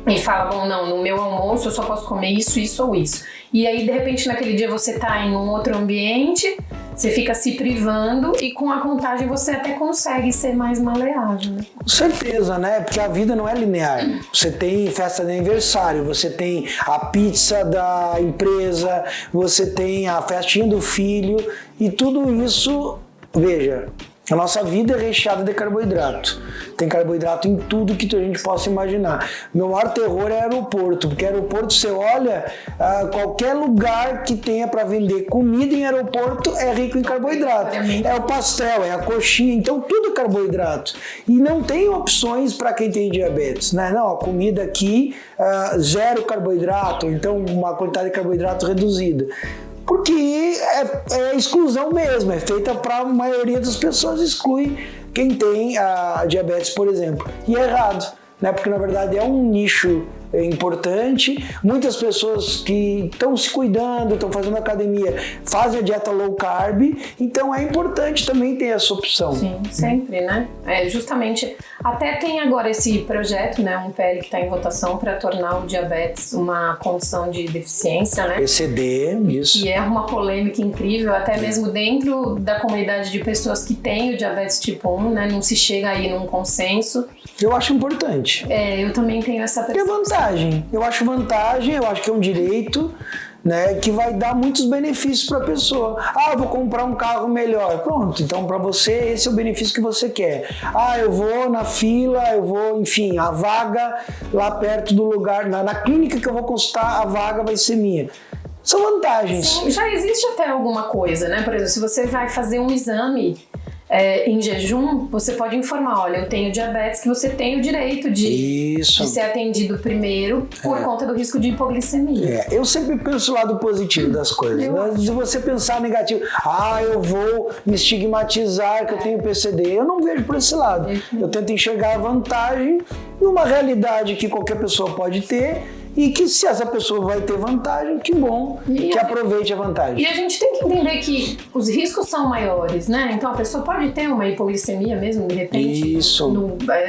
e fala, bom, não, no meu almoço eu só posso comer isso, isso ou isso. E aí, de repente, naquele dia você tá em um outro ambiente, você fica se privando e com a contagem você até consegue ser mais maleável, né? Com certeza, né? Porque a vida não é linear. Você tem festa de aniversário, você tem a pizza da empresa, você tem a festinha do filho e tudo isso, veja, A nossa vida é recheada de carboidrato. Tem carboidrato em tudo que a gente possa imaginar. Meu maior terror é aeroporto, porque aeroporto você olha, qualquer lugar que tenha para vender comida em aeroporto é rico em carboidrato. É o pastel, é a coxinha, então tudo é carboidrato. E não tem opções para quem tem diabetes, né? Não, a comida aqui, zero carboidrato, então uma quantidade de carboidrato reduzida. Porque é exclusão mesmo, é feita para a maioria das pessoas, exclui quem tem a diabetes, por exemplo. E é errado, né? Porque na verdade é um nicho importante. Muitas pessoas que estão se cuidando, estão fazendo academia, fazem a dieta low carb, então é importante também ter essa opção. Sim, sempre, né? Justamente, até tem agora esse projeto, né, um PL que está em votação para tornar o diabetes uma condição de deficiência, né? PCD, isso. E é uma polêmica incrível, até mesmo dentro da comunidade de pessoas que têm o diabetes tipo 1, né? Não se chega aí num consenso. Eu acho importante. Eu também tenho essa percepção. É vantagem. Eu acho vantagem, eu acho que é um direito, né, que vai dar muitos benefícios para a pessoa. Eu vou comprar um carro melhor. Pronto, então para você esse é o benefício que você quer. Eu vou na fila, enfim, a vaga lá perto do lugar, na clínica que eu vou consultar, a vaga vai ser minha. São vantagens. Sim, já existe até alguma coisa, né? Por exemplo, se você vai fazer um exame em jejum, você pode informar, olha, eu tenho diabetes, que você tem o direito de ser atendido primeiro por conta do risco de hipoglicemia. Eu sempre penso o lado positivo das coisas. Né? Se você pensar negativo, eu vou me estigmatizar que eu tenho PCD, eu não vejo por esse lado. Eu tento enxergar a vantagem numa realidade que qualquer pessoa pode ter, e que se essa pessoa vai ter vantagem, que bom, que aproveite a vantagem. E a gente tem que entender que os riscos são maiores, né? Então a pessoa pode ter uma hipoglicemia mesmo, de repente,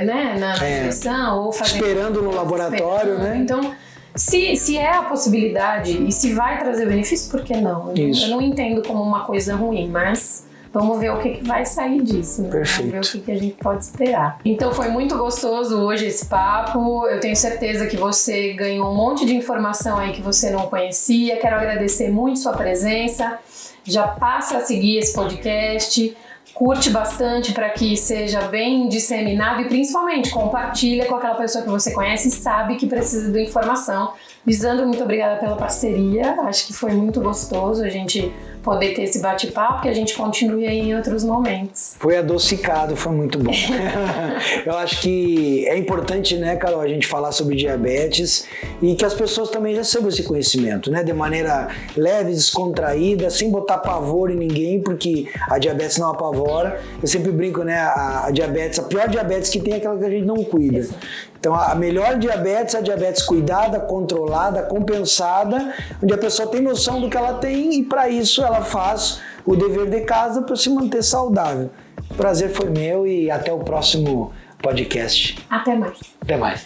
na nutrição, ou esperando no laboratório, né? Então, se é a possibilidade e se vai trazer benefício, por que não? Eu não entendo como uma coisa ruim, mas vamos ver o que vai sair disso, né? Perfeito. Vamos ver o que a gente pode esperar. Então foi muito gostoso hoje esse papo. Eu tenho certeza que você ganhou um monte de informação aí que você não conhecia. Quero agradecer muito sua presença. Já passa a seguir esse podcast. Curte bastante para que seja bem disseminado e principalmente compartilha com aquela pessoa que você conhece e sabe que precisa de informação. Lisandro, muito obrigada pela parceria. Acho que foi muito gostoso a gente poder ter esse bate-papo, que a gente continue aí em outros momentos. Foi adocicado, foi muito bom. Eu acho que é importante, né, Carol, a gente falar sobre diabetes e que as pessoas também recebam esse conhecimento, né, de maneira leve, descontraída, sem botar pavor em ninguém, porque a diabetes não apavora. Eu sempre brinco, né, a diabetes, a pior diabetes que tem é aquela que a gente não cuida. Isso. Então, a melhor diabetes é a diabetes cuidada, controlada, compensada, onde a pessoa tem noção do que ela tem e, para isso, ela faz o dever de casa para se manter saudável. O prazer foi meu e até o próximo podcast. Até mais. Até mais.